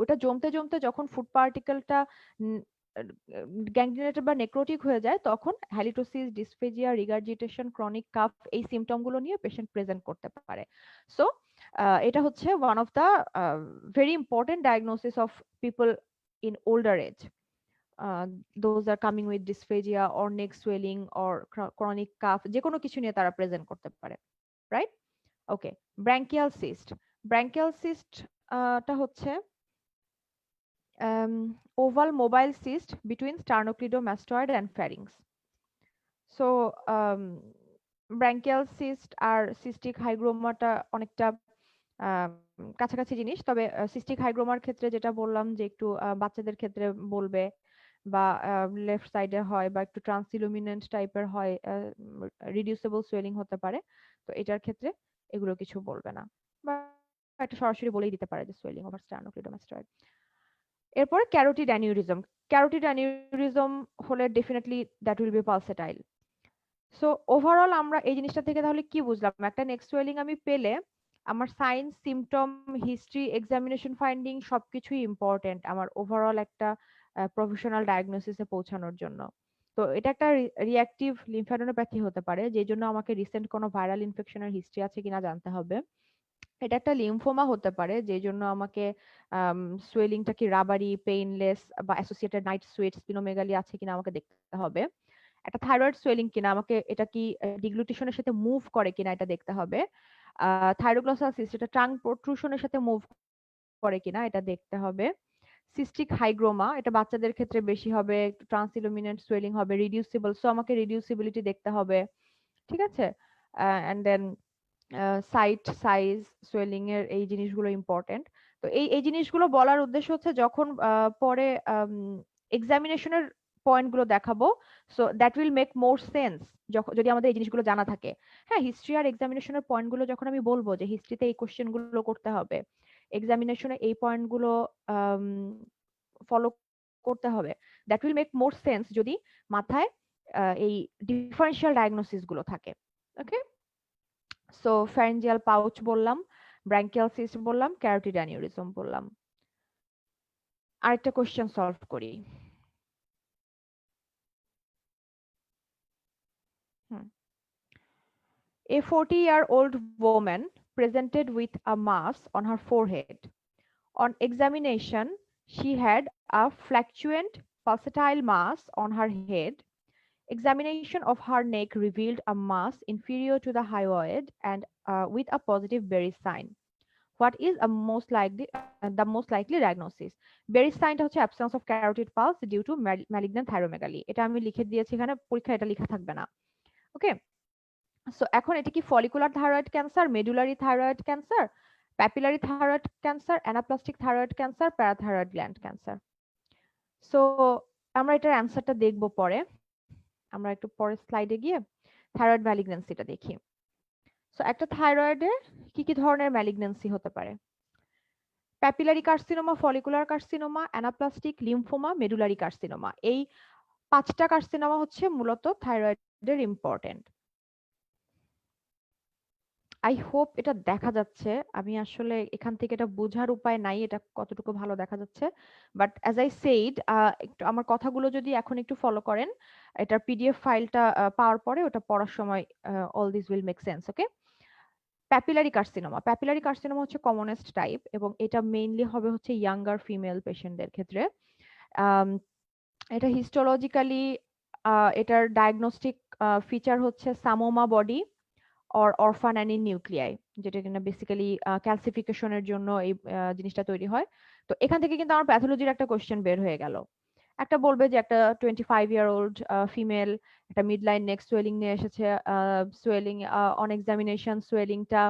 ওটা জমতে জমতে যখন ফুড পার্টিকেলটা গ্যাংগ্রিনেটেড বা নেক্রোটিক হয়ে যায়, তখন halitosis, dysphagia, regurgitation, chronic cough, এই সিমটম গুলো নিয়ে পেশেন্ট প্রেজেন্ট করতে পারে। সো এটা হচ্ছে one of the very important diagnosis of people in older age. those are coming with dysphagia or neck swelling or chronic cough, যে কোনো কিছু নিয়ে তারা প্রেজেন্ট করতে পারে, right? Okay, branchial cyst. Branchial cyst টা হচ্ছে oval mobile cyst between sternocleidomastoid and pharynx. So branchial cyst আর সিস্টিক হাইগ্রোমাটা অনেকটা কাছাকাছি জিনিস, তবে সিস্টিক হাইগ্রোমার ক্ষেত্রে যেটা বললাম যে একটু বাচ্চাদের ক্ষেত্রে বলবে, বা লেফট সাইডে হয়, বা একটু ট্রান্সইলুমিনেন্ট টাইপের হয়, রিডিউসেবল সোয়েলিং হতে পারে। তো এটার ক্ষেত্রে এগুলো কিছু বলবে না, বা একটা সরাসরি বলেই দিতে পারে যে সোয়েলিং ওভার স্টার্নোক্লিডোমাস্টয়েড। এরপর ক্যারোটিড অ্যানিউরিজম। ক্যারোটিড অ্যানিউরিজম হলে definitely that will be pulsatile. So overall আমরা এই জিনিসটা থেকে তাহলে কি বুঝলাম? একটা নেক সোয়েলিং আমি পেলে আমার sign, symptom, history, examination finding সবকিছুই ইম্পর্টেন্ট আমার ওভারঅল একটা প্রফেশনাল ডায়াগনোসিসে পৌঁছানোর জন্য। তো এটা একটা রিঅ্যাক্টিভ লিম্ফ্যাডেনোপ্যাথি হতে পারে, যে জন্য আমাকে রিসেন্ট কোনো ভাইরাল ইনফেকশনের হিস্ট্রি আছে কিনা জানতে হবে। এটা একটা লিম্ফোমা হতে পারে, যে জন্য আমাকে সোয়েলিংটা কি রাবারি, পেইনলেস বা অ্যাসোসিয়েটেড নাইট সুয়েট, স্পিনোমেগালি আছে কিনা আমাকে দেখতে হবে। একটা থাইরয়েড সোয়েলিং কিনা, আমাকে এটা কি ডিগ্লুটিশনের সাথে মুভ করে কিনা এটা দেখতে হবে। থাইরোগ্লসাল সিস্ট, এটা টাং প্রোট্রুশনের সাথে মুভ করে কিনা এটা দেখতে হবে। সিস্টিক হাইগ্রোমা, এটা বাচ্চাদের ক্ষেত্রে বেশি হবে, ট্রান্সইলুমিনেন্ট সোয়েলিং হবে, রিডিউসিবল, সো আমাকে রিডিউসিবিলিটি দেখতে হবে। ঠিক আছে, and then site, size, swelling এর এই জিনিসগুলো ইম্পর্টেন্ট। তো এই জিনিসগুলো বলার উদ্দেশ্য হচ্ছে যখন পরে এক্সামিনেশনের পয়েন্টগুলো দেখাবো, so that will make more sense যখন যদি আমাদের এই জিনিসগুলো জানা থাকে। হ্যাঁ, হিস্ট্রি আর এক্সামিনেশনের পয়েন্টগুলো যখন আমি বলবো যে হিস্ট্রিতে এই কোশ্চেনগুলো করতে হবে, এক্সামিনেশনে এই পয়েন্টগুলো ফলো করতে হবে, that will make more sense যদি মাথায় এই ডিফারেন্সিয়াল ডায়াগনোসিস গুলো থাকে। ওকে, সো ফ্যারেঞ্জিয়াল পাউচ বললাম, ব্র্যাঙ্কিয়াল সিস্ট বললাম, ক্যারোটিড অ্যানিউরিজম বললাম। আরেকটা কোশ্চেন সলভ করি। A 40-year-old woman presented with a mass on her forehead. On examination, she had a fluctuant pulsatile mass on her head. Examination of her neck revealed a mass inferior to the hyoid and with a positive Berry sign. What is the most likely diagnosis? Berry সাইনটা হচ্ছে absence of carotid pulse due to malignant thyromegaly. এটা আমি লিখে দিয়েছি এখানে, পরীক্ষা এটা লেখা থাকবে না। ওকে, সো এখন এটা কি follicular thyroid cancer, medullary thyroid cancer, papillary thyroid cancer, anaplastic thyroid cancer, parathyroid gland cancer? So আমরা এটার অ্যান্সারটা দেখব পরে। আমরা একটু পরের স্লাইডে গিয়ে থাইরয়েড ম্যালিগন্যান্সিটা দেখি। সো একটা থাইরয়েডের কি কি ধরনের ম্যালিগন্যান্সি হতে পারে? Papillary carcinoma, follicular carcinoma, anaplastic, lymphoma, medullary carcinoma. এই 5টা কার্সিনোমা হচ্ছে মূলত থাইরয়েডের ইম্পর্টেন্ট। আই হোপ এটা দেখা যাচ্ছে। আমি আসলে এখান থেকে এটা বোঝার উপায় নাই এটা কতটুকু ভালো দেখা যাচ্ছে। বাট অ্যাজ আই সেইড, একটু আমার কথাগুলো যদি এখন একটু ফলো করেন, এটার পিডিএফ ফাইলটা পাওয়ার পরে ওটা পড়ার সময় all this will make sense. Okay? Papillary carcinoma হচ্ছে কমনেস্ট টাইপ এবং এটা মেইনলি হবে হচ্ছে ইয়াঙ্গার ফিমেল পেশেন্টদের ক্ষেত্রে। আম, এটা হিস্টোলজিক্যালি এটার ডায়াগনস্টিক ফিচার হচ্ছে psammoma body or orphan Annie nuclei, যেটা কিনা বেসিক্যালি ক্যালসিফিকেশনের জন্য এই জিনিসটা তৈরি হয়। তো এখান থেকে কিন্তু আমার প্যাথোলজির একটা কোশ্চেন বের হয়ে গেল। একটা বলবে যে একটা 25-year-old ফিমেল একটা মিড লাইন নেক সোয়েলিং নিয়ে এসেছে। সোয়েলিং অন এক্সামিনেশন সোয়েলিংটা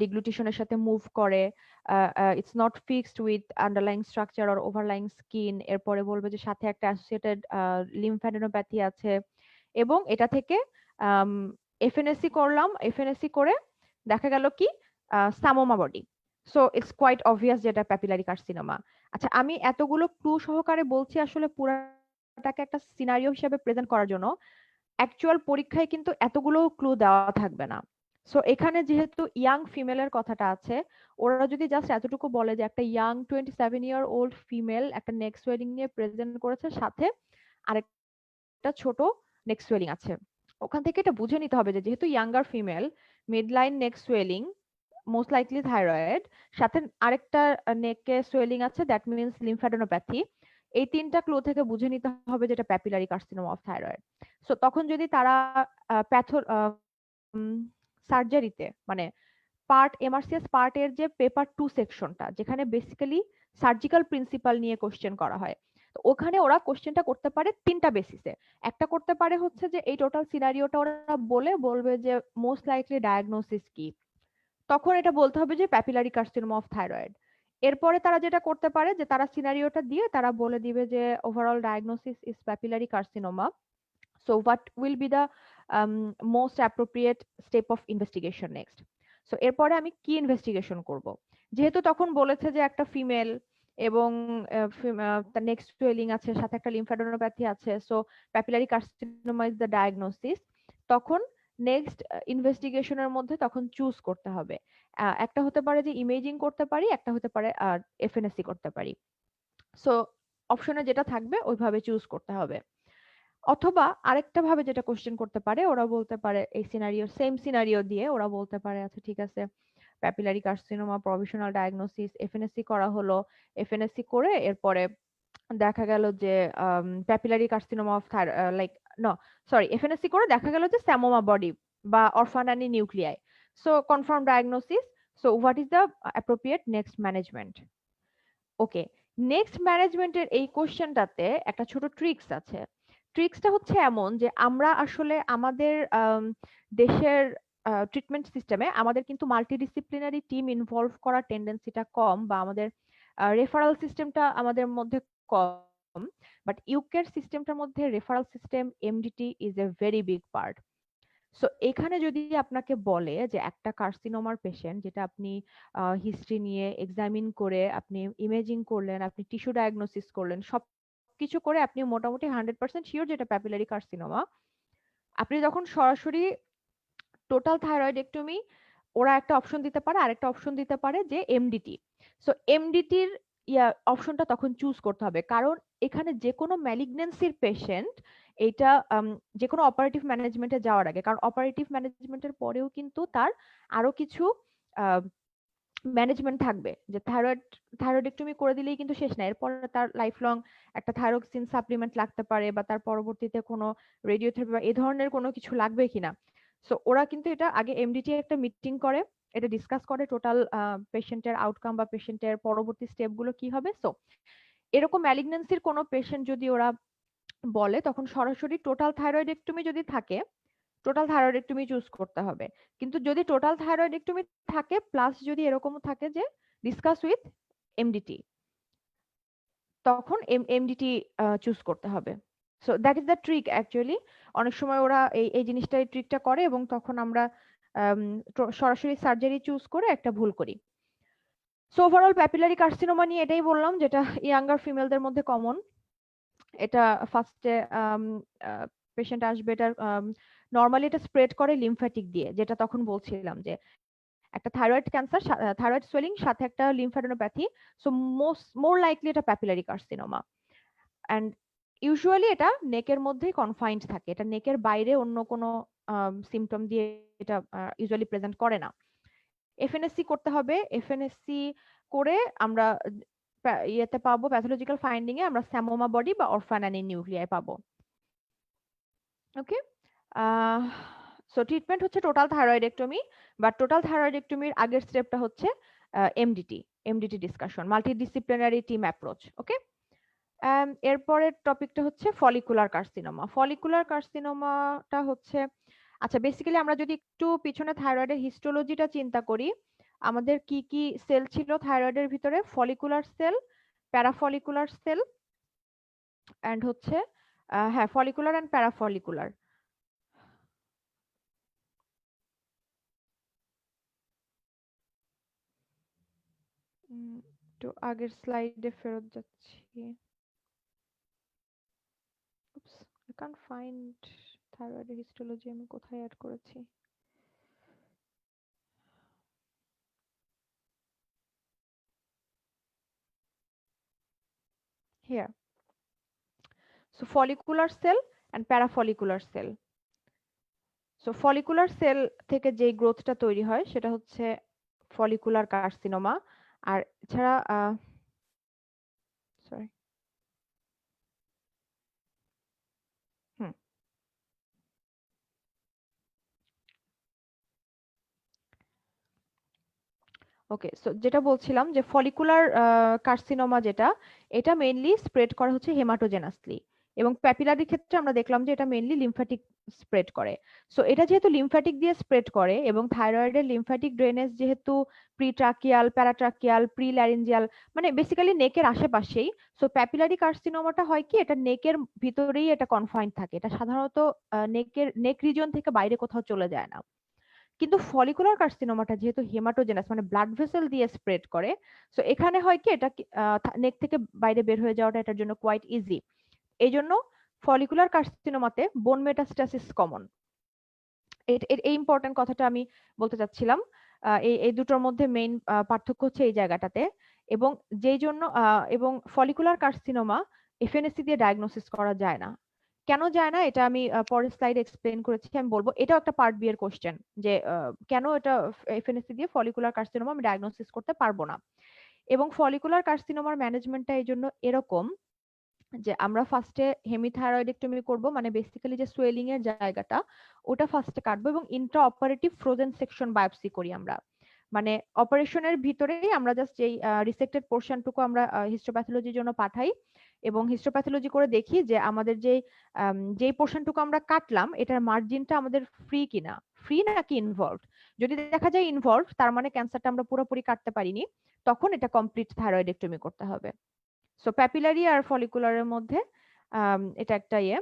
ডিগ্লুটিশনের সাথে মুভ করে, it's not fixed with underlying structure or overlying skin. এরপরে বলবে যে সাথে একটা অ্যাসোসিয়েটেড লিম্ফ্যাডিনোপ্যাথি আছে এবং এটা থেকে এফএনএসসি করলাম, এফএনএসসি করে দেখা গেল কি psammoma body. So it's quite obvious যে এটা প্যাপিলারি কার্সিনোমা। আচ্ছা, আমি এতগুলো ক্লু সহকারে বলছি আসলে পুরাটাকে একটা সিনারিও হিসেবে প্রেজেন্ট করার জন্য। অ্যাকচুয়াল পরীক্ষায় কিন্তু এতগুলো ক্লু দেওয়া থাকবে না। সো এখানে যেহেতু ইয়াং ফিমেলের কথাটা আছে, ওরা যদি জাস্ট এতটুকু বলে যে একটা ইয়াং 27-year-old ফিমেল একটা নেক সোয়েলিং নিয়ে প্রেজেন্ট করেছে, সাথে আরেকটা ছোট নেক সোয়েলিং আছে, ওখান থেকে এটা বুঝে নিতে হবে যে যেহেতু ইয়াঙ্গার ফিমেল, মিড লাইন নেক সোয়েলিং, মোস্ট লাইকলি থাইরয়েড, সাথে আরেকটা নেকে সোয়েলিং আছে, দ্যাট মিনস লিম্ফ্যাডেনোপ্যাথি। এই 3টা ক্লু থেকে বুঝে নিতে হবে যেটা papillary carcinoma of thyroid. So তখন যদি তারা প্যাথো সার্জারিতে মানে পার্ট এমআরসিএস পার্ট এর যে পেপার 2 সেকশনটা, যেখানে বেসিক্যালি সার্জিক্যাল প্রিন্সিপাল নিয়ে কোশ্চেন করা হয়, তো ওখানে ওরা কোশ্চেনটা করতে পারে 3টা বেসিসে। একটা করতে পারে হচ্ছে যে এই টোটাল সিনারিওটা ওরা বলবে যে মোস্ট লাইকলি ডায়াগনোসিস কি, তখন এটা বলতে হবে যে প্যাপিলারি কার্সিনোমা অফ থাইরয়েড। এরপরে তারা যেটা করতে পারে যে তারা সিনারিওটা দিয়ে তারা বলে দিবে যে overall diagnosis is papillary carcinoma. So what will be the most appropriate step of investigation next? So এরপরে আমি কি ইনভেস্টিগেশন করব? যেহেতু তখন বলেছে যে একটা ফিমেল এবং তার নেক্সট সোয়েলিং আছে, সাথে একটা লিম্ফ্যাডেনোপ্যাথি আছে, so papillary carcinoma is the diagnosis. তখন নেক্সট ইনভেস্টিগেশনের মধ্যে তখন চুজ করতে হবে। একটা হতে পারে যে ইমেজিং করতে পারি, একটা হতে পারে এফএনএসসি করতে পারি। সো অপশনে যেটা থাকবে ওইভাবে চুজ করতে হবে। অথবা আরেকটা ভাবে যেটা কোশ্চেন করতে পারে, ওরা বলতে পারে এই সিনারিও সেম সিনারিও দিয়ে ওরা বলতে পারে আচ্ছা ঠিক আছে, papillary carcinoma provisional diagnosis, FNAC করা হলো, এফএনএসসি করে এরপরে দেখা গেল যে papillary carcinoma of like no sorry FNAC করে দেখা গেল যে স্যামোমা বডি বা orphan Annie nuclei. So confirm diagnosis. So what is the appropriate next management? Okay, next ম্যানেজমেন্টের এই কোশ্চেনটাতে একটা ছোট ট্রিক্স আছে। ট্রিক্সটা হচ্ছে এমন যে আমরা আসলে আমাদের দেশের ট্রিটমেন্ট সিস্টেমে আমাদের কিন্তু মাল্টিডিসিপ্লিনারি টিম ইনভলভ করার টেন্ডেন্সিটা কম, বা আমাদের রেফারাল সিস্টেমটা আমাদের মধ্যে কম। বাট ইউকের সিস্টেমটার মধ্যে referral system, MDT is a very big part. So এখানে যদি আপনাকে বলে যে একটা কার্সিনোমার পেশেন্ট যেটা আপনি হিস্ট্রি নিয়ে এক্সামিন করে আপনি ইমেজিং করলেন, আপনি টিস্যু ডায়াগনোসিস করলেন, সব কিছু করে আপনি মোটামুটি 100% শিওর যেটা প্যাপিলারি কার্সিনোমা, আপনি যখন সরাসরি টোটাল থাইরয়েডেক্টমি, ওরা একটা অপশন দিতে পারে, আরেকটা অপশন দিতে পারে যে এমডিটি। সো এমডিটির অপশনটা তখন চুজ করতে হবে, কারণ এখানে যে কোনো ম্যালিগন্যান্সির পেশেন্ট এটা যে কোনো অপারেটিভ ম্যানেজমেন্টে যাওয়ার আগে, কারণ অপারেটিভ ম্যানেজমেন্টের পরেও কিন্তু তার আরো কিছু ম্যানেজমেন্ট থাকবে, যে থাইরয়েডেক্টমি করে দিলেই কিন্তু শেষ না, এরপর তার লাইফ লং একটা থাইরক্সিন সাপ্লিমেন্ট লাগতে পারে, বা তার পরবর্তীতে কোনো রেডিওথেরাপি বা এ ধরনের কোনো কিছু লাগবে কিনা। সো ওরা কিন্তু এটা আগে এমডিটি একটা মিটিং করে, এটা ডিসকাস করে টোটাল পেশেন্টের আউটকাম বা পেশেন্টের পরবর্তী স্টেপগুলো কি হবে। সো এরকম ম্যালিগন্যান্সির কোনো পেশেন্ট যদি ওরা বলে, তখন সরাসরি টোটাল থাইরয়েডেক্টমি যদি থাকে, টোটাল থাইরয়েডেক্টমি চুজ করতে হবে। কিন্তু যদি টোটাল থাইরয়েডেক্টমি থাকে প্লাস যদি এরকম থাকে যে ডিসকাস উইথ এমডিটি, তখন এমডিটি চুজ করতে হবে। So that is the trick actually. অনেক সময় ওরা এই জিনিসটা এই ট্রিকটা করে এবং তখন আমরা সরাসরি সার্জারি চুজ করে একটা ভুল করি। সো ওভারঅল প্যাপিলারি কার্সিনোমা নিয়ে এটাই বললাম, যেটা ইয়াঙ্গার ফিমেলদের মধ্যে কমন। এটা ফার্স্টে পেশেন্ট আসবে, এটা নর্মালি এটা স্প্রেড করে লিমফ্যাটিক দিয়ে, যেটা তখন বলছিলাম যে একটা থাইরয়েড ক্যান্সার, থাইরয়েড সোয়েলিং সাথে একটা লিমফ্যাডেনোপ্যাথি। সো মোর লাইকলি এটা প্যাপিলারি কার্সিনোমা। অ্যান্ড ইউজুয়ালি এটা নেকের মধ্যেই কনফাইন্ড থাকে, এটা নেকের বাইরে অন্য কোনো সিমটম দিয়ে এটা ইউজুয়ালি প্রেজেন্ট করে না। এফএনএসসি করতে হবে, এফএনএসসি করে আমরা ইয়েতে পাবো, প্যাথোলজিক্যাল ফাইন্ডিং এ আমরা স্যামোমা বডি বা অরফানানি নিউক্লিয়াই পাবো। ওকে, সো ট্রিটমেন্ট হচ্ছে টোটাল থাইরয়েডেক্টমি, বাট টোটাল থাইরয়েডেক্টমির আগের স্টেপটা হচ্ছে MDT discussion, multidisciplinary team approach. ওকে, এরপরের টপিকটা হচ্ছে ফলিকুলার কার্সিনোমা। ফলিকুলার কার্সিনোমাটা হচ্ছে, আচ্ছা বেসিক্যালি আমরা যদি একটু পিছনে থাইরয়েডের হিস্টোলজিটা চিন্তা করি, আমাদের কি কি সেল ছিল থাইরয়েডের ভিতরে? ফলিকুলার সেল, প্যারাফলিকুলার সেল, এন্ড হচ্ছে হ্যাঁ ফলিকুলার এন্ড প্যারাফলিকুলার। একটু আগের স্লাইডে ফেরত যাচ্ছি। Oops, I can't find thyroid histology আমি কোথায় অ্যাড করেছি। Here. So follicular cell and parafollicular cell. So follicular cell থেকে যে গ্রোথটা তৈরি হয় সেটা হচ্ছে ফলিকুলার কার্সিনোমা। আর এছাড়া সরি হুম ওকে, সো যেটা বলছিলাম যে ফলিকুলার কার্সিনোমা যেটা, এটা মেইনলি স্প্রেড করা হচ্ছে হেমাটোজেনাসলি, এবং প্যাপিলারির ক্ষেত্রে আমরা দেখলাম যে এটা মেইনলি লিমফ্যাটিক স্প্রেড করে। সো এটা যেহেতু লিমফ্যাটিক দিয়ে স্প্রেড করে এবং থাইরয়েডের লিমফ্যাটিক ড্রেনেজ যেহেতু প্রিট্রাকিয়াল, প্যারাট্রাকিয়াল, প্রিল্যারিঞ্জিয়াল, মানে বেসিক্যালি নেকের আশেপাশেই। সো প্যাপিলারি কার্সিনোমাটা হয় কি, এটা নেকের ভিতরেই এটা কনফাইন্ড থাকে, এটা সাধারণত নেক রিজন থেকে বাইরে কোথাও চলে যায় না। কিন্তু ফলিকুলার কার্সিনোমাটা যেহেতু হেমাটোজেনাস মানে ব্লাড ভেসেল দিয়ে স্প্রেড করে, সো এখানে হয় কি এটা নেক থেকে বাইরে বের হয়ে যাওয়াটা এটার জন্য কোয়াইট ইজি। এই জন্য ফলিকুলার কার্সিনোমাতে বোন মেটাস্টাসিস কমন। এই ইম্পর্টেন্ট কথাটা আমি বলতে চাচ্ছিলাম। এই দুটোর মধ্যে মেইন পার্থক্য হচ্ছে এই জায়গাটাতে। এবং যেই জন্য এবং ফলিকুলার কার্সিনোমা এফএনএসসি দিয়ে ডায়াগনোসিস করা যায় না। কেন যায় না এটা আমি পরের স্লাইডে এক্সপ্লেন করেছি, আমি বলবো। এটাও একটা পার্ট বি এর কোশ্চেন যে কেন এটা এফএনএসসি দিয়ে ফলিকুলার কার্সিনোমা আমি ডায়াগনোসিস করতে পারবো না। এবং ফলিকুলার কার্সিনোমার ম্যানেজমেন্টটা এই জন্য এরকম যে আমরা ফার্স্টে হেমিথাইরয়েডেক্টমি করব, মানে বেসিক্যালি যে সোয়েলিং এর জায়গাটা ওটা ফার্স্টে কাটবো এবং Intra operative frozen section biopsy করি আমরা। মানে অপারেশনের ভিতরেই আমরা জাস্ট এই রিসেক্টেড পোর্শনটুকু আমরা হিস্টোপ্যাথোলজির জন্য পাঠাই এবং হিস্টোপ্যাথোলজি করে দেখি যে আমাদের যেই পোর্শনটুকু আমরা কাটলাম এটার মার্জিনটা আমাদের ফ্রি কিনা, ফ্রি নাকি ইনভলভড। যদি দেখা যায় ইনভলভ, তার মানে ক্যান্সারটা আমরা পুরোপুরি কাটতে পারিনি, তখন এটা কমপ্লিট থাইরয়েডেক্টমি করতে হবে। সো প্যাপিলারি আর ফলিকুলারের মধ্যে এটা একটা ইয়ে।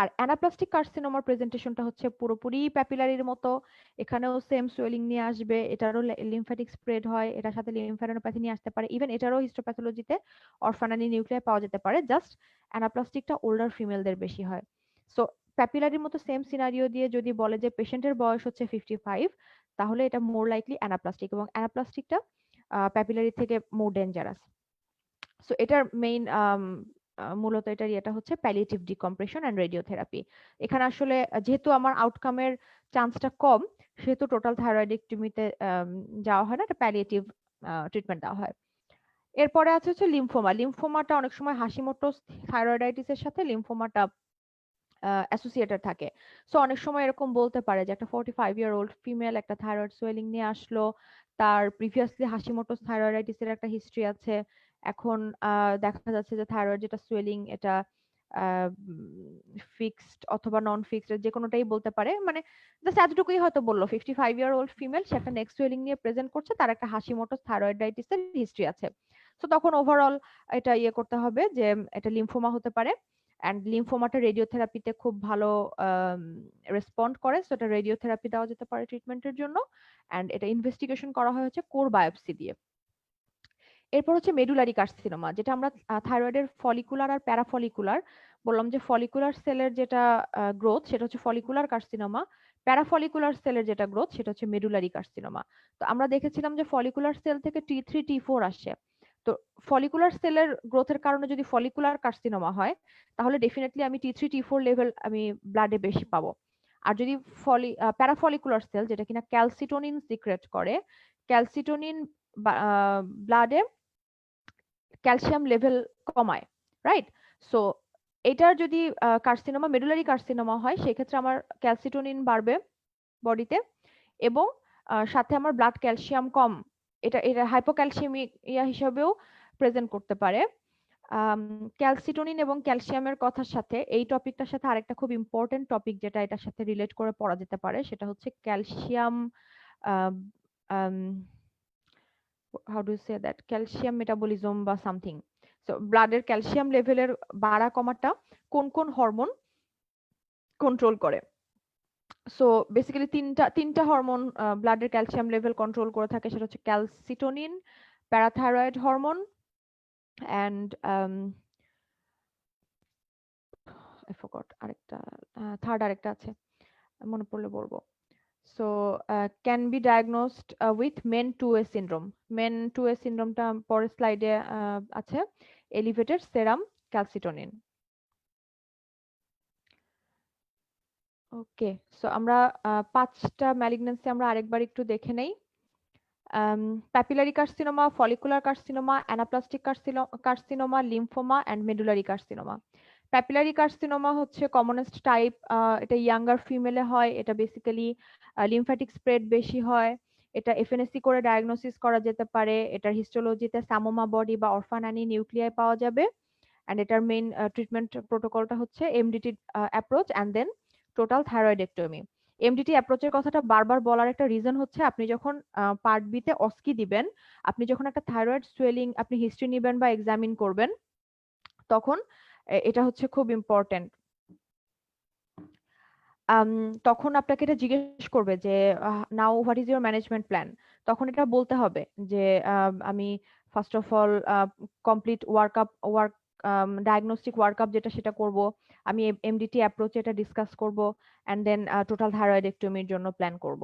আর অ্যানাপ্লাস্টিক কার্সিনোমার প্রেজেন্টেশনটা হচ্ছে পুরোপুরি প্যাপিলারির মতো, এখানেও সেম সোয়েলিং নিয়ে আসবে, এটারও লিমফ্যাটিক স্প্রেড হয়, এটার সাথে লিমফ্যাডেনোপ্যাথি নিয়ে আসতে পারে, ইভেন এটারও হিস্টোপ্যাথোলজিতে অরফানানি নিউক্লিয়াই পাওয়া যেতে পারে, জাস্ট অ্যানাপ্লাস্টিকটা ওল্ডার ফিমেলদের বেশি হয়। সো প্যাপিলারির মতো সেম সিনারিও দিয়ে যদি বলে যে পেশেন্টের বয়স হচ্ছে 55, তাহলে এটা মোর লাইকলি অ্যানাপ্লাস্টিক, এবং অ্যানাপ্লাস্টিকটা প্যাপিলারি থেকে মোর ডেঞ্জারাস। সো এটার মেইন মূলত এটার ইয়েটা হচ্ছে প্যালিয়েটিভ ডিকম্প্রেশন এন্ড রেডিওথেরাপি। এখানে আসলে যেহেতু আমার আউটকামের চান্সটা কম, সেহেতু টোটাল থাইরয়েডেক্টমিতে যাওয়া হয় না, এটা প্যালিয়েটিভ ট্রিটমেন্ট দেওয়া হয়। এরপরে আছে হচ্ছে লিম্ফোমা। লিম্ফোমাটা অনেক সময় হাশিমোটোস থাইরয়েডাইটিসের সাথে লিম্ফোমাটা অ্যাসোসিয়েটেড থাকে। সো অনেক সময় এরকম বলতে পারে যে একটা 45-year-old ফিমেল একটা থাইরয়েড সোয়েলিং নিয়ে আসলো, তার প্রিভিয়াসলি হাশিমোটোস থাইরয়েডাইটিসের একটা হিস্ট্রি আছে, এখন দেখা যাচ্ছে যে থাইরয়েড যেটা সোয়েলিং এটা ফিক্সড অথবা নন ফিক্সড যে কোনোটাই বলতে পারে, মানে জাস্ট এতটুকুই হয়তো বললো 55-year-old ফিমেল, সে একটা নেক সোয়েলিং নিয়ে প্রেজেন্ট করছে, তার একটা হাশিমোটোস থাইরয়েডাইটিসের হিস্ট্রি আছে। সো তখন ওভারঅল এটা ইয়ে করতে হবে যে এটা লিম্ফোমা হতে পারে, অ্যান্ড লিম্ফোমাটা রেডিওথেরাপিতে খুব ভালো রেসপন্ড করে, সো এটা রেডিওথেরাপি দেওয়া যেতে পারে ট্রিটমেন্টের জন্য, অ্যান্ড এটা ইনভেস্টিগেশন করা হয় হচ্ছে কোর বায়োপসি দিয়ে। এরপর হচ্ছে মেডুলারি কার্সিনোমা, যেটা আমরা থাইরয়েডের ফলিকুলার আর প্যারাফলিকুলার বললাম, যে ফলিকুলার সেলের যেটা গ্রোথ সেটা হচ্ছে ফলিকুলার কার্সিনোমা, প্যারাফলিকুলার সেলের যেটা গ্রোথ সেটা হচ্ছে মেডুলারি কার্সিনোমা। তো আমরা দেখেছিলাম যে ফলিকুলার সেল থেকে T3 T4 আসে। তো ফলিকুলার সেলের গ্রোথের কারণে যদি ফলিকুলার কার্সিনোমা হয় তাহলে ডেফিনেটলি আমি T3 T4 লেভেল আমি ব্লাডে বেশি পাবো। আর যদি প্যারাফলিকুলার সেল যেটা কিনা ক্যালসিটোনিন সিক্রেট করে, ক্যালসিটোনিন ব্লাডে ক্যালসিয়াম লেভেল কমায়, রাইট? সো এটার যদি কার্সিনোমা মেডুলারি কার্সিনোমা হয় সেক্ষেত্রে আমার ক্যালসিটোনিন বাড়বে বডিতে, এবং সাথে আমার ব্লাড ক্যালসিয়াম কম, এটা এটা হাইপোক্যালসিয়ামিক ইয়া হিসাবেও প্রেজেন্ট করতে পারে। ক্যালসিটোনিন এবং ক্যালসিয়ামের কথার সাথে এই টপিকটার সাথে আরেকটা খুব ইম্পর্টেন্ট টপিক যেটা এটার সাথে রিলেট করে পড়া যেতে পারে সেটা হচ্ছে calcium, how do you say that, calcium metabolism বা সামথিং। সো ব্লাডের ক্যালসিয়াম লেভেলের বাড়া কমাটা কোন কোন হরমোন কন্ট্রোল করে? সো বেসিক্যালি তিনটা হরমোন ব্লাডের ক্যালসিয়াম লেভেল কন্ট্রোল করে থাকে, সেটা হচ্ছে calcitonin, parathyroid hormone, and I forgot আরেকটা, থার্ড আরেকটা আছে, মনে পড়লে বলবো। So can be diagnosed with MEN 2A syndrome. MEN 2A সিনড্রোমটা পরের স্লাইডে আছে, elevated serum calcitonin. Okay, so আমরা পাঁচটা ম্যালিগন্যান্সি আমরা আরেকবার একটু দেখে নেই। Papillary carcinoma, follicular carcinoma, anaplastic carcinoma, lymphoma and medullary carcinoma. Papillary carcinoma হচ্ছে কমনেস্ট টাইপ, এটা ইয়াঙ্গার ফিমেলে হয়, এটা বেসিক্যালি লিমফ্যাটিক স্প্রেড বেশি হয়, এটা এফএনএসি করে ডায়াগনোসিস করা যেতে পারে, এটার হিস্টোলজিতে সামোমা বডি বা অরফানানি নিউক্লিয়াই পাওয়া যাবে, অ্যান্ড এটার মেইন ট্রিটমেন্ট প্রোটোকলটা হচ্ছে MDT approach and then total thyroidectomy. MDT অ্যাপ্রোচের কথাটা বারবার বলার একটা রিজন হচ্ছে আপনি যখন পার্ট বি তে অস্কি দিবেন, আপনি যখন একটা থাইরয়েড সোয়েলিং আপনি হিস্ট্রি নেবেন বা এক্সামিন করবেন, তখন এটা হচ্ছে খুব ইম্পর্টেন্ট। তখন আপনাকে এটা জিজ্ঞেস করবে যে now what is your management plan. তখন এটা বলতে হবে যে আমি first of all complete work diagnostic workup যেটা সেটা করব, আমি এমডিটি অ্যাপ্রোচে এটা ডিসকাস করব, অ্যান্ড দেন টোটাল থাইরয়েডেক্টমির জন্য প্ল্যান করব।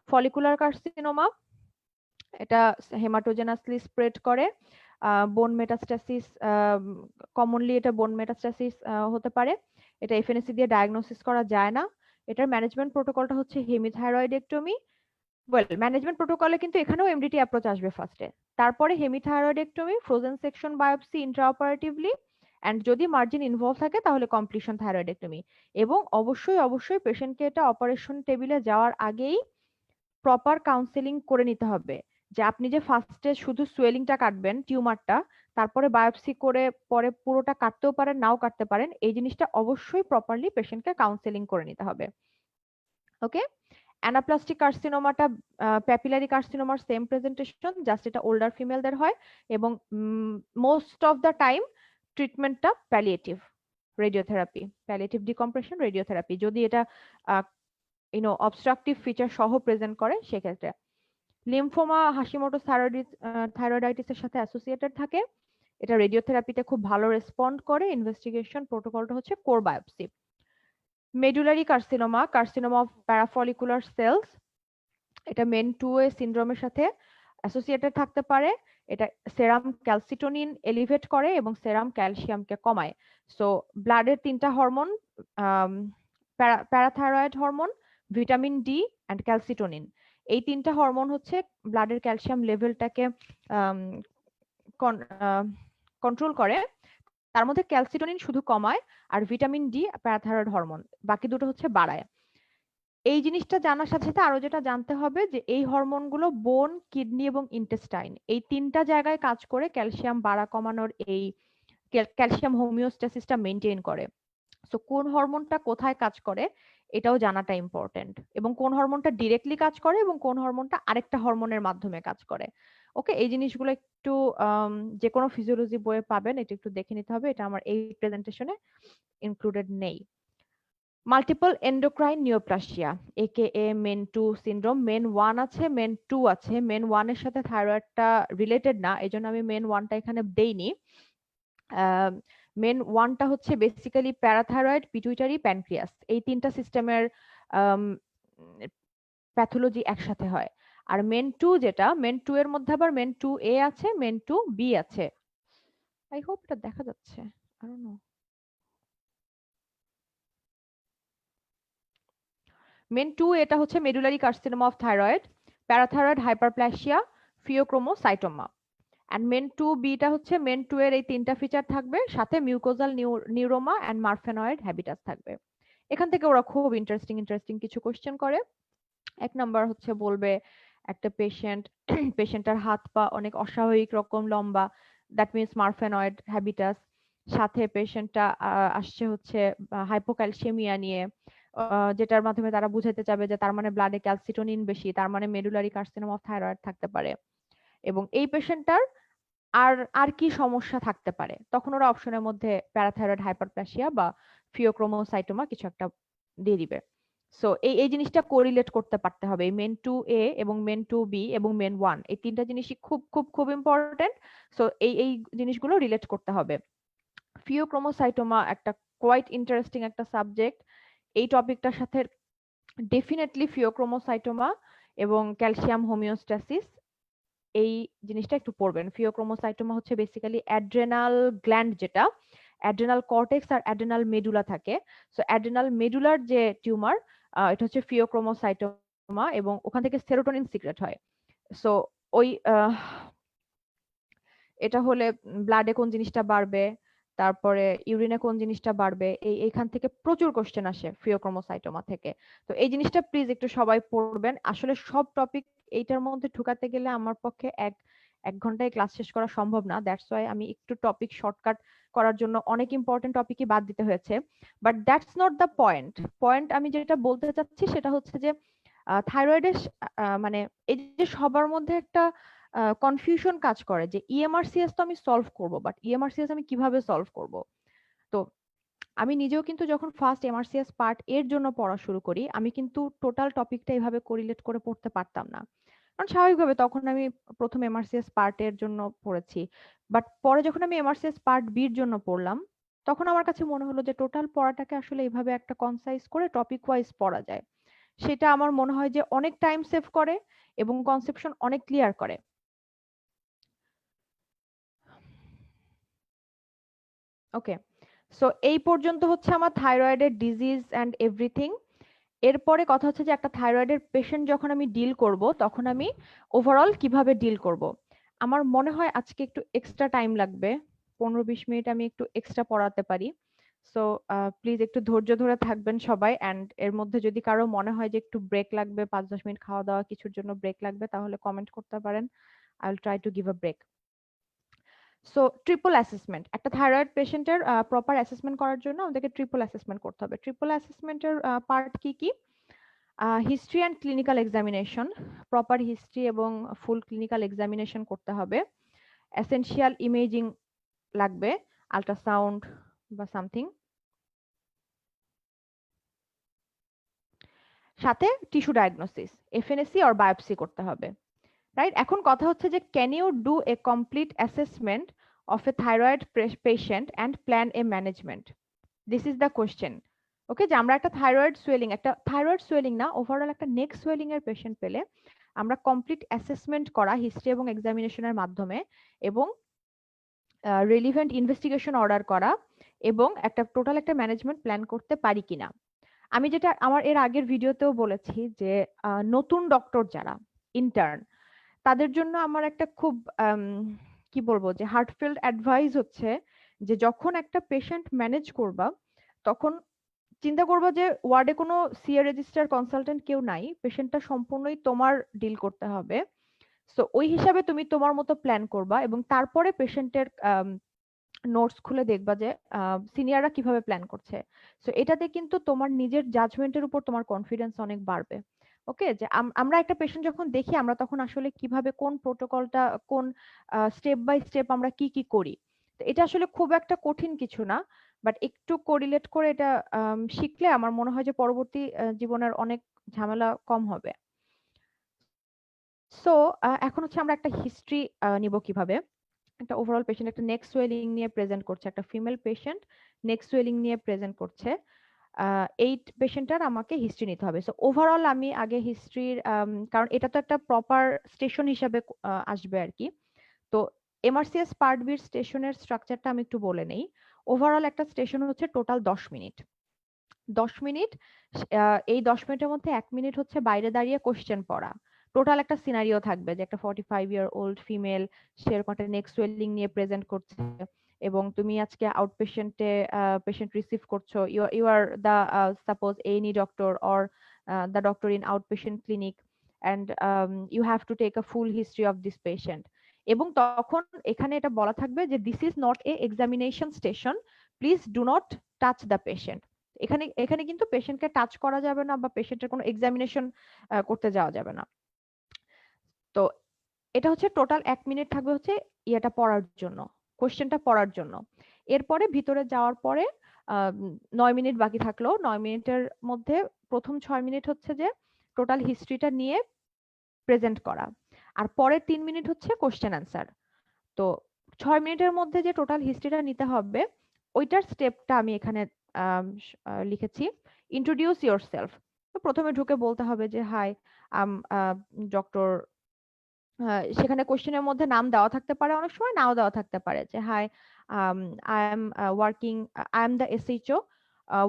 ফলিকুলার কার্সিনোমা, এটা হেমাটোজেনাসলি স্প্রেড করে, বোন মেটাস্টাসিস, কমনলি এটা বোন মেটাস্টাসিস হতে পারে, এটা এফএনএসি দিয়ে ডায়াগনোসিস করা যায় না। এটার ম্যানেজমেন্ট প্রোটোকলটা হচ্ছে হেমিথাইরয়েডেক্টমি। ওয়েল, ম্যানেজমেন্ট প্রোটোকলে কিন্তু এখানেও এমডিটি অ্যাপ্রোচ আসবে ফার্স্টে, তারপরে হেমিথাইরয়েডেক্টমি, ফ্রোজেন সেকশন বায়োপসি ইন্ট্রাঅপারেটিভলি, অ্যান্ড যদি মার্জিন ইনভলভ থাকে তাহলে কমপ্লিশন থাইরয়েডেক্টমি। এবং অবশ্যই অবশ্যই পেশেন্টকে এটা অপারেশন টেবিলে যাওয়ার আগেই প্রপার কাউন্সেলিং করে নিতে হবে, যে আপনি যে ফার্স্টে শুধু সোয়েলিংটা কাটবেন টিউমারটা, তারপরে বায়োপসি করে পরে পুরোটা কাটতেও পারেন নাও কাটতে পারেন, এই জিনিসটা অবশ্যই প্রপারলি পেশেন্টকে কাউন্সেলিং করে নিতে হবে। ওকে, অ্যানাপ্লাস্টিক কার্সিনোমাটা প্যাপিলারি কার্সিনোমার সেম প্রেজেন্টেশন, জাস্ট এটা ওল্ডার ফিমেলদের হয়, এবং মোস্ট অফ দ্য টাইম ট্রিটমেন্টটা palliative radiotherapy, palliative decompression radiotherapy, যদি এটা অবস্ট্রাকটিভ ফিচার সহ প্রেজেন্ট করে সেক্ষেত্রে। লিম্ফোমা হাশিমোটোস থাইরয়েডাইটিসের সাথে অ্যাসোসিয়েটেড থাকে, এটা রেডিওথেরাপিতে খুব ভালো রেসপন্ড করে, ইনভেস্টিগেশন প্রোটোকলটা হচ্ছে core biopsy. Medullary carcinoma, carcinoma of parafollicular cells, এটা মেন 2A সিনড্রোমের সাথে অ্যাসোসিয়েটেড থাকতে পারে, এটা সেরাম ক্যালসিটোনিন এলিভেট করে এবং সেরাম ক্যালসিয়ামকে কমায়। সো ব্লাডের তিনটা hormone, parathyroid hormone, vitamin D and calcitonin, এই তিনটা হরমোন হচ্ছে ব্লাডের ক্যালসিয়াম লেভেলটাকে কন্ট্রোল করে। তার মধ্যে ক্যালসিটোনিন শুধু কমায়, আর ভিটামিন ডি প্যারাথাইরয়েড হরমোন বাকি দুটো হচ্ছে বাড়ায়। এই জিনিসটা জানার সাথে সাথে আরো যেটা জানতে হবে যে এই হরমোনগুলো বোন, কিডনি এবং ইন্টেস্টাইন এই তিনটা জায়গায় কাজ করে ক্যালসিয়াম বাড়া কমানোর, এই ক্যালসিয়াম হোমিওস্ট্যাসিসটা মেনটেন করে। সো কোন হরমোনটা কোথায় কাজ করে এটাও জানাটা ইম্পর্টেন্ট, এবং কোন হরমোনটা ডিরেক্টলি কাজ করে এবং কোন হরমোনটা আরেকটা হরমোনের মাধ্যমে কাজ করে। ওকে, এই জিনিসগুলো একটু যে কোনো ফিজিওলজি বইয়ে পাবেন, এটা একটু দেখে নিতে হবে, এটা আমার এই প্রেজেন্টেশনে ইনক্লুডেড নেই। মাল্টিপল এন্ডোক্রাইন নিওপ্লাসিয়া একে মেন 2 সিনড্রোম, মেন 1 আছে, মেন 2 আছে। মেন 1 এর সাথে থাইরয়েডটা রিলেটেড না, এজন্য আমি মেন 1টা এখানে দেইনি। মেন 1টা হচ্ছে বেসিক্যালি প্যারাথাইরয়েড, পিটুইটারি, প্যানক্রিয়াস, এই তিনটা সিস্টেমের প্যাথোলজি একসাথে হয়। আর মেন 2 যেটা, মেন 2 এর মধ্যে আবার মেন 2A আছে, মেন 2B আছে। আই হোপ এটা দেখা যাচ্ছে, আই ডোন্ট নো। মেন 2 এটা হচ্ছে medullary carcinoma of thyroid, parathyroid hyperplasia, phaeochromocytoma. And MEN 2B টা হচ্ছে মেন 2 এর এই তিনটা ফিচার থাকবে, সাথে মিউকোজাল নিউরোমা এন্ড মারফেনয়েড হ্যাবিটাস থাকবে। এখান থেকে ওরা খুব ইন্টারেস্টিং কিছু কোশ্চেন করে। এক নাম্বার হচ্ছে বলবে একটা পেশেন্টের হাত পা অনেক অস্বাভাবিক রকম লম্বা, দ্যাট মিনস মারফেনয়েড হ্যাবিটাস। সাথে পেশেন্টটা আসছে হচ্ছে হাইপোক্যালসিয়ামিয়া নিয়ে, যেটার মাধ্যমে তারা বুঝাতে চাবে যে তার মানে ব্লাডে ক্যালসিটোনিন বেশি, তার মানে মেডুলারি কার্সিনোমা অফ থাইরয়েড থাকতে পারে। এবং এই পেশেন্টটার আর আর কি সমস্যা থাকতে পারে, তখন ওরা অপশনের মধ্যে প্যারাথাইরয়েড হাইপারপ্লাসিয়া বা ফিওক্রোমোসাইটোমা কিছু একটা দিয়ে দিবে। সো এই এই জিনিসটা কোরিলেট করতে পারতে হবে। মেন 2A এবং মেন 2B এবং মেন 1, এই তিনটা জিনিসই খুব খুব খুব ইম্পর্টেন্ট। সো এই এই জিনিসগুলো রিলেট করতে হবে। ফিওক্রোমোসাইটোমা একটা কোয়াইট ইন্টারেস্টিং একটা সাবজেক্ট। এই টপিকটার সাথে ডেফিনেটলি ফিওক্রোমোসাইটোমা এবং ক্যালসিয়াম হোমিওস্ট্যাসিস, এই জিনিসটা একটু পড়বেন। ফিওক্রোমোসাইটোমা হচ্ছে বেসিক্যালি অ্যাড্রেনাল গ্ল্যান্ড, যেটা অ্যাড্রেনাল কর্টেক্স আর অ্যাড্রেনাল মেডুলা থাকে। সো অ্যাড্রেনাল মেডুলার যে টিউমার, এটা হচ্ছে ফিওক্রোমোসাইটোমা, এবং ওখান থেকে সেরোটোনিন সিক্রেট হয়। সো ওই এটা হলে ব্লাডে কোন জিনিসটা বাড়বে, তারপরে ইউরিনে কোন জিনিসটা বাড়বে, এইখান থেকে প্রচুর কোশ্চেন আসে ফিওক্রোমোসাইটোমা থেকে। তো এই জিনিসটা প্লিজ একটু সবাই পড়বেন। আসলে সব টপিক এইটার মধ্যে ঢুকাতে গেলে আমার পক্ষে এক ঘন্টায় ক্লাস শেষ করা সম্ভব না। দ্যাটস ওয়াই আমি একটু টপিক শর্টকাট করার জন্য অনেক ইম্পর্টেন্ট টপিকই বাদ দিতে হয়েছে। But that's not the point. Point আমি যেটা বলতে চাচ্ছি সেটা হচ্ছে যে থাইরয়েডের মানে এই যে সবার মধ্যে একটা কনফিউশন কাজ করে যে ইএমআরসিএস তো আমি সলভ করব, বাট ইএমআরসিএস আমি কিভাবে সলভ করব। তো আমি নিজেও কিন্তু যখন ফার্স্ট এমআরসিএস পার্ট এর জন্য পড়া শুরু করি, আমি কিন্তু টোটাল টপিকটা এইভাবে কোরিলেট করে পড়তে পারতাম না, কারণ স্বাভাবিকভাবে তখন আমি প্রথম এমআরসিএস পার্ট এর জন্য পড়েছি। বাট পরে যখন আমি এমআরসিএস পার্ট বির জন্য পড়লাম, তখন আমার কাছে মনে হলো যে টোটাল পড়াটাকে আসলে এইভাবে একটা কনসাইজ করে টপিক ওয়াইজ পড়া যায়। সেটা আমার মনে হয় যে অনেক টাইম সেভ করে এবং কনসেপশন অনেক ক্লিয়ার করে। ওকে, সো এই পর্যন্ত হচ্ছে আমার থাইরয়েডের ডিজিজ অ্যান্ড এভরিথিং। এরপরে কথা হচ্ছে যে একটা থাইরয়েডের পেশেন্ট যখন আমি ডিল করব, তখন আমি ওভারঅল কিভাবে ডিল করব। আমার মনে হয় আজকে একটু এক্সট্রা টাইম লাগবে, 15-20 মিনিট আমি একটু এক্সট্রা পড়াতে পারি। সো প্লিজ একটু ধৈর্য ধরে থাকবেন সবাই। অ্যান্ড এর মধ্যে যদি কারো মনে হয় যে একটু ব্রেক লাগবে, 5-10 মিনিট খাওয়া দাওয়া কিছুর জন্য ব্রেক লাগবে, তাহলে কমেন্ট করতে পারেন। I will try to give a break. So triple assessment, একটা থাইরয়েড পেশেন্টের প্রপার অ্যাসেসমেন্ট করার জন্য আমাদেরকে ট্রিপল অ্যাসেসমেন্ট করতে হবে। ট্রিপল অ্যাসেসমেন্টের পার্ট কি কি? History and clinical examination, proper history এবং ফুল ক্লিনিক্যাল এক্সামিনেশন করতে হবে। এসেনশিয়াল ইমেজিং লাগবে, আল্ট্রাসাউন্ড বা সামথিং। সাথে tissue diagnosis, FNAC or biopsy করতে হবে। রাইট, এখন কথা হচ্ছে যে can you do a complete assessment of a thyroid patient and plan a management? This is the question. Okay, যে আমরা একটা থাইরয়েড সুয়েলিং না, ওভারঅল একটা নেক সুয়েলিং এর পেশেন্ট পেলে আমরা কমপ্লিট অ্যাসেসমেন্ট করা হিস্ট্রি এবং এক্সামিনেশনের মাধ্যমে, এবং রেলিভেন্ট ইনভেস্টিগেশন অর্ডার করা, এবং একটা টোটাল একটা ম্যানেজমেন্ট প্ল্যান করতে পারি কিনা। আমি যেটা আমার এর আগের ভিডিওতেও বলেছি যে নতুন ডক্টর যারা ইন্টার্ন, তাদের জন্য আমার একটা খুব কি বলবো যে হার্টফেল্ড অ্যাডভাইস হচ্ছে যে যখন একটা পেশেন্ট ম্যানেজ করবা, তখন চিন্তা করবো যে ওয়ার্ডে কোনো সিএ রেজিস্টার কনসালটেন্ট কেউ নাই, পেশেন্টটা সম্পূর্ণই তোমার ডিল করতে হবে। সো ওই হিসাবে তুমি তোমার মতো প্ল্যান করবা, এবং তারপরে পেশেন্টের নোটস খুলে দেখবা যে সিনিয়ররা কিভাবে প্ল্যান করছে। সো এটাতে কিন্তু তোমার নিজের জাজমেন্টের উপর তোমার কনফিডেন্স অনেক বাড়বে। ওকে, যে আমরা একটা পেশেন্ট যখন দেখি আমরা তখন আসলে কিভাবে কোন প্রোটোকলটা, কোন স্টেপ বাই স্টেপ আমরা কি কি করি। তো এটা আসলে খুব একটা কঠিন কিছু না, বাট একটু কোরিলেট করে এটা শিখলে আমার মনে হয় যে পরবর্তী জীবনের অনেক ঝামেলা কম হবে। সো এখন হচ্ছে আমরা একটা হিস্ট্রি নিব কিভাবে। একটা ওভারঅল পেশেন্ট একটা নেক সোয়েলিং নিয়ে প্রেজেন্ট করছে, একটা ফিমেল পেশেন্ট নেক সোয়েলিং নিয়ে প্রেজেন্ট করছে। এই পেশেন্টটার আমাকে হিস্ট্রি নিতে হবে। সো ওভারঅল আমি আগে হিস্ট্রির, কারণ এটা তো একটা প্রপার স্টেশন হিসাবে আসবে আর কি। তো এমআরসিএস পার্ট বির স্টেশনের স্ট্রাকচারটা আমি একটু বলে নেই। ওভারঅল একটা স্টেশন হচ্ছে টোটাল 10 মিনিট। 10 মিনিট, এই 10 মিনিটের মধ্যে 1 মিনিট হচ্ছে বাইরে দাঁড়িয়ে কোশ্চেন পড়া। টোটাল একটা সিনারিও থাকবে যে একটা 45 ইয়ার ওল্ড ফিমেল, সে এরকম একটা নেক সোয়েলিং নিয়ে প্রেজেন্ট করছে, এবং তুমি আজকে আউট পেশেন্টে পেশেন্ট রিসিভ করছো, you are the suppose any doctor or the doctor in out patient clinic, and you have to take a full history of this patient. এবং তখন এখানে এটা বলা থাকবে যে this is not a examination station, please do not touch the patient. এখানে এখানে কিন্তু পেশেন্টকে টাচ করা যাবে না বা পেশেন্টের কোনো এক্সামিনেশন করতে যাওয়া যাবে না। তো এটা হচ্ছে টোটাল 1 মিনিট থাকবে হচ্ছে ইয়েটা পড়ার জন্য, কোশ্চেনটা পড়ার জন্য। এরপরে ভিতরে যাওয়ার পরে 9 মিনিট বাকি থাকলো, 9 মিনিটের মধ্যে প্রথম 6 মিনিট হচ্ছে যে টোটাল হিস্ট্রিটা নিয়ে প্রেজেন্ট করা, আর পরের 3 মিনিট হচ্ছে কোশ্চেন অ্যান্সার। তো 6 মিনিটের মধ্যে যে টোটাল হিস্ট্রিটা নিতে হবে ওইটার স্টেপটা আমি এখানে লিখেছি। Introduce your self. তো প্রথমে ঢুকে বলতে হবে যে হাই আম ডক্টর, সেখানে কোশ্চেনের মধ্যে নাম দেওয়া থাকতে পারে, অনেক সময় নাও দেওয়া থাকতে পারে, যে hi I am working, I am the SHO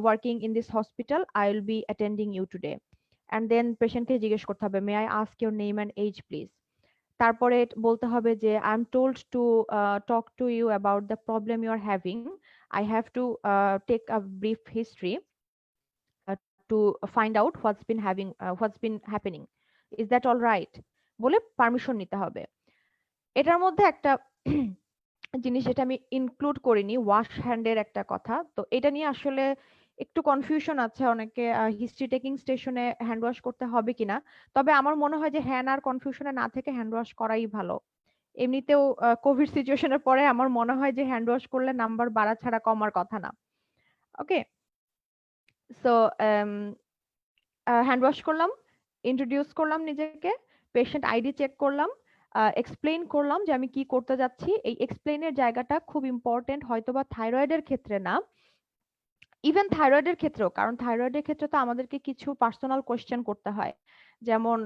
working in this hospital, I will be attending you today. And then পেশেন্টকে জিজ্ঞেস করতে হবে may I ask your name and age please. তারপরে বলতে হবে যে I am told to talk to you about the problem you are having, I have to take a brief history to find out what's been happening, is that all right, বলে পারমিশন নিতে হবে। এটার মধ্যে একটা জিনিস যেটা আমি ইনক্লুড করিনি, ওয়াশ হ্যান্ডের একটা কথা, তো এটা নিয়ে আসলে একটু কনফিউশন আছে অনেকে, হিস্ট্রি টেকিং স্টেশনে হ্যান্ড ওয়াশ করতে হবে কিনা। তবে আমার মনে হয় যে হ্যান্ড আর কনফিউশনে না থেকে হ্যান্ড ওয়াশ করাই ভালো। এমনিতেও কোভিড সিচুয়েশনের পরে আমার মনে হয় যে হ্যান্ড ওয়াশ করলে নাম্বার বাড়া ছাড়া কমার কথা না। ওকে, সো হ্যান্ড ওয়াশ করলাম, ইন্ট্রোডিউস করলাম নিজেকে, পেশেন্ট আইডি চেক করলাম, এক্সপ্লেইন করলাম যে আমি কি করতে যাচ্ছি। এই এক্সপ্লেইনের জায়গাটা খুব ইম্পর্টেন্ট, হয়তোবা থাইরয়েডের ক্ষেত্রে না, ইভেন থাইরয়েডের ক্ষেত্রেও, কারণ থাইরয়েডের ক্ষেত্রে তো আমাদেরকে কিছু পার্সোনাল কোশ্চেন করতে হয়, যেমন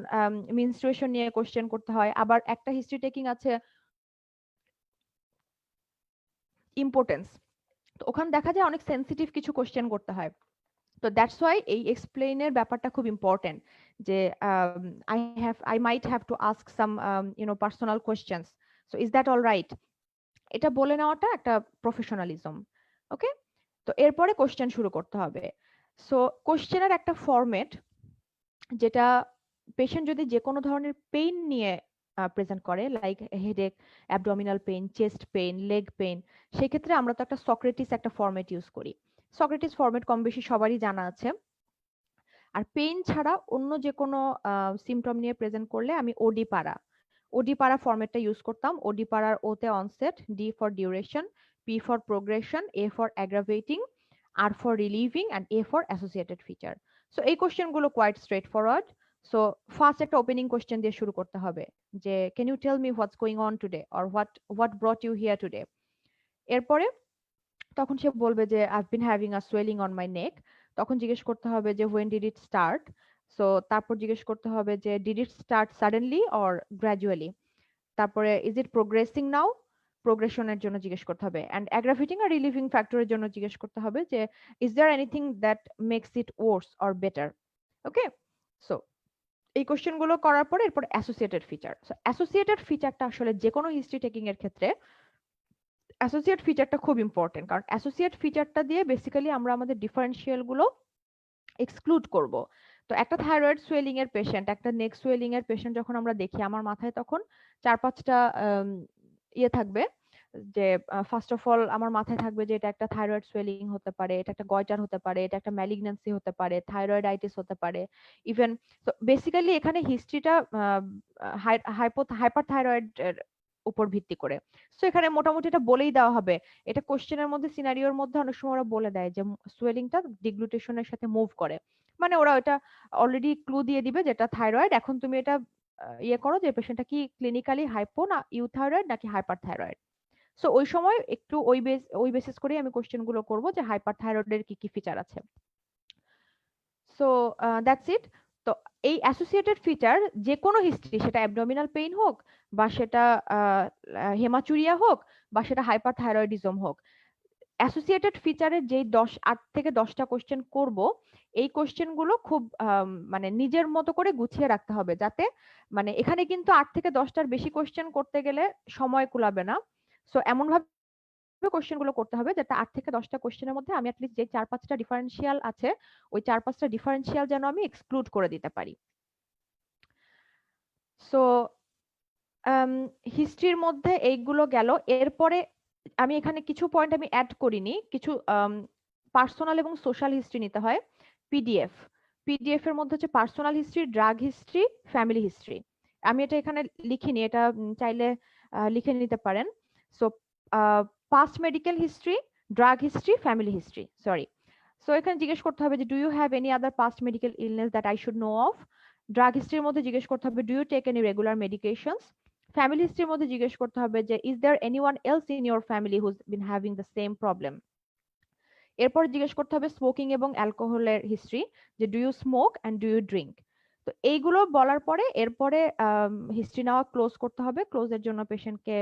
মিনস্ট্রুয়েশন নিয়ে কোশ্চেন করতে হয়, আবার একটা হিস্ট্রি টেকিং আছে ইম্পর্টেন্স, তো ওখানে দেখা যায় অনেক সেনসিটিভ কিছু কোশ্চেন করতে হয়। তো দ্যাটস ওয়াই এই এক্সপ্লেইনের ব্যাপারটা খুব ইম্পর্টেন্ট, যে I might have to ask some personal questions, so is that all right, এটা বলে নেওয়াটা একটা প্রফেশনালিজম। ওকে, তো এরপরে কোশ্চেন শুরু করতে হবে। সো কোশ্চেনের একটা ফরম্যাট, যেটা পেশেন্ট যদি যে কোনো ধরনের পেইন নিয়ে প্রেজেন্ট করে, like headache, abdominal pain, chest pain, leg pain, সেই ক্ষেত্রে আমরা তো একটা সক্রেটিস একটা ফরম্যাট ইউজ করি। সক্রেটিস ফরম্যাট কম বেশি সবারই জানা আছে। আর পেইন ছাড়া অন্য যে কোনো সিমটম নিয়ে প্রেজেন্ট করলে আমি ওডি পারা, ওডি পারা ফরম্যাটটা ইউজ করতাম। ওডি পারার ওতে onset, D for duration, P for progression, A for aggravating, R for relieving, and A for associated feature. So এই কোশ্চেনগুলো quite straightforward. So first একটা ওপেনিং কোশ্চেন দিয়ে শুরু করতে হবে, যে can you tell me what's going on today, or what brought you here today. এরপরে তখন সে বলবে যে I've been having a swelling on my neck, তখন জিজ্ঞেস করতে হবে যে when did it start. So তারপর জিজ্ঞেস করতে হবে যে did it start suddenly or gradually. তারপরে ইজ ইট প্রোগ্রেসিং নাও, প্রোগ্রেশনের জন্য জিজ্ঞেস করতে হবে, অ্যান্ড অ্যাগ্রাভেটিং আর রিলিভিং ফ্যাক্টরের জন্য জিজ্ঞেস করতে হবে যে is there anything that makes it worse or better. Okay, so এই কোশ্চেন গুলো করার পরে এরপর অ্যাসোসিয়েটেড ফিচার। সো অ্যাসোসিয়েটেড ফিচারটা আসলে যে কোনো হিস্ট্রি টেকিং এর ক্ষেত্রে অ্যাসোসিয়েট ফিচারটা খুব ইম্পর্টেন্ট, কারণ অ্যাসোসিয়েট ফিচারটা দিয়ে বেসিক্যালি আমরা আমাদের ডিফারেন্সিয়াল গুলো এক্সক্লুড করব। তো একটা থাইরয়েড সোয়েলিং এর পেশেন্ট, একটা নেক সোয়েলিং এর পেশেন্ট যখন আমরা দেখি, আমার মাথায় তখন 4-5টা ইয়ে থাকবে, যে ফার্স্ট অফ অল আমার মাথায় থাকবে যে এটা একটা থাইরয়েড সোয়েলিং হতে পারে, এটা একটা গয়টার হতে পারে, এটা একটা ম্যালিগন্যান্সি হতে পারে, থাইরয়েডাইটিস হতে পারে ইভেন। তো বেসিক্যালি এখানে হিস্ট্রিটা হাইপারথাইরয়েড এর উপর ভিত্তি করে। সো এখানে মোটামুটি এটা বলেই দেওয়া হবে। এটা কোশ্চেনের মধ্যে সিনারিওর মধ্যে অনেক সময় ওরা বলে দেয় যে সোয়েলিংটা ডিগ্লুটেশনের সাথে মুভ করে, মানে ওরা এটা অলরেডি ক্লু দিয়ে দিবে যেটা থাইরয়েড। এখন তুমি এটা ইয়ে করো যে পেশেন্টটা কি ক্লিনিক্যালি হাইপো না ইউথাইরয়েড নাকি হাইপারথাইরয়েড। সো ওই সময় একটু ওই বেসিস করেই আমি কোশ্চেন গুলো করবো যে হাইপারথাইরয়েডের কি কি ফিচার আছে। সো দ্যাটস ইট। তো এই অ্যাসোসিয়েটেড ফিচার যে কোনো হিস্ট্রি, সেটা অ্যাবডোমিনাল পেইন হোক বা সেটা হেমাচুরিয়া হোক বা সেটা হাইপারথাইরয়েডিজম হোক, অ্যাসোসিয়েটেড ফিচারের যেই 8 থেকে 10টা কোশ্চেন করব, এই কোশ্চেন গুলো খুব মানে নিজের মতো করে গুছিয়ে রাখতে হবে, যাতে মানে এখানে কিন্তু 8 থেকে 10টার বেশি কোশ্চেন করতে গেলে সময় কুলাবে না। সো এমন ভাবে কোশ্চেন গুলো করতে হবে যাতে 8 থেকে 10টা কোশ্চেনের মধ্যে আমি অ্যাটলিস্ট যে 4-5টা ডিফারেন্সিয়াল আছে, ওই 4-5টা ডিফারেন্সিয়াল যেন আমি এক্সক্লুড করে দিতে পারি। সো হিস্ট্রির মধ্যে এইগুলো গেল। এরপরে আমি এখানে কিছু পয়েন্ট আমি অ্যাড করিনি, কিছু পার্সোনাল এবং সোশ্যাল হিস্ট্রি নিতে হয়। পিডিএফ পিডিএফ এর মধ্যে হচ্ছে personal history, drug history, family history. আমি এটা এখানে লিখিনি, এটা চাইলে লিখে নিতে পারেন। So past medical history, drug history, family history, sorry. So এখানে জিজ্ঞেস করতে হবে যে do you have any other past medical illness that I should know of. Drug হিস্ট্রির মধ্যে জিজ্ঞেস করতে হবে do you take any regular medications. Family হিস্ট্রির মধ্যে জিজ্ঞেস করতে হবে যে is there anyone else in your family who's been having the same problem. এরপর জিজ্ঞেস করতে হবে স্মোকিং এবং অ্যালকোহলের হিস্ট্রি, যে do you smoke and do you drink. তো এইগুলো বলার পরে এরপরে হিস্ট্রি নেওয়া ক্লোজ করতে হবে। ক্লোজের জন্য পেশেন্টকে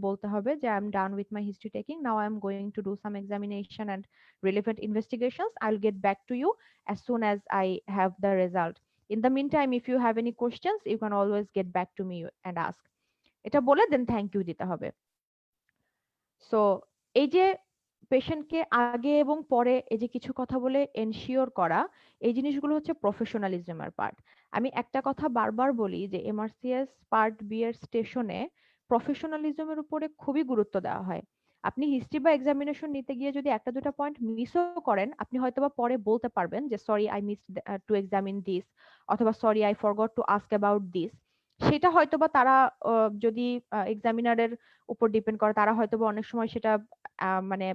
বলতে হবে যে I am done with my history taking, now I am going to do some examination and relevant investigations, I will get back to you as soon as I have the result. In the meantime if you have any questions you can always get back to me and ask. এটা বলে দেন থ্যাংক ইউ দিতে হবে। সো এই যে পেশেন্টকে আগে এবং পরে এই যে কিছু কথা বলে এনশিওর করা, এই জিনিসগুলো হচ্ছে প্রফেশনালিজমের পার্ট। আমি একটা কথা বারবার বলি যে এমআরসিএস পার্ট বি এর স্টেশনে প্রফেশনালিজমের উপরে খুবই গুরুত্ব দেওয়া হয়। আপনি হিস্ট্রি বা এক্সামিনেশন নিতে গিয়ে যদি একটা দুটা পয়েন্ট মিসও করেন, আপনি হয়তোবা পরে বলতে পারবেন যে sorry I miss to examine this, অথবা sorry I forgot to ask about this. সেটা হয়তোবা তারা যদি এক্সামিনারের উপর ডিপেন্ড করে, তারা হয়তোবা অনেক সময় সেটা মানে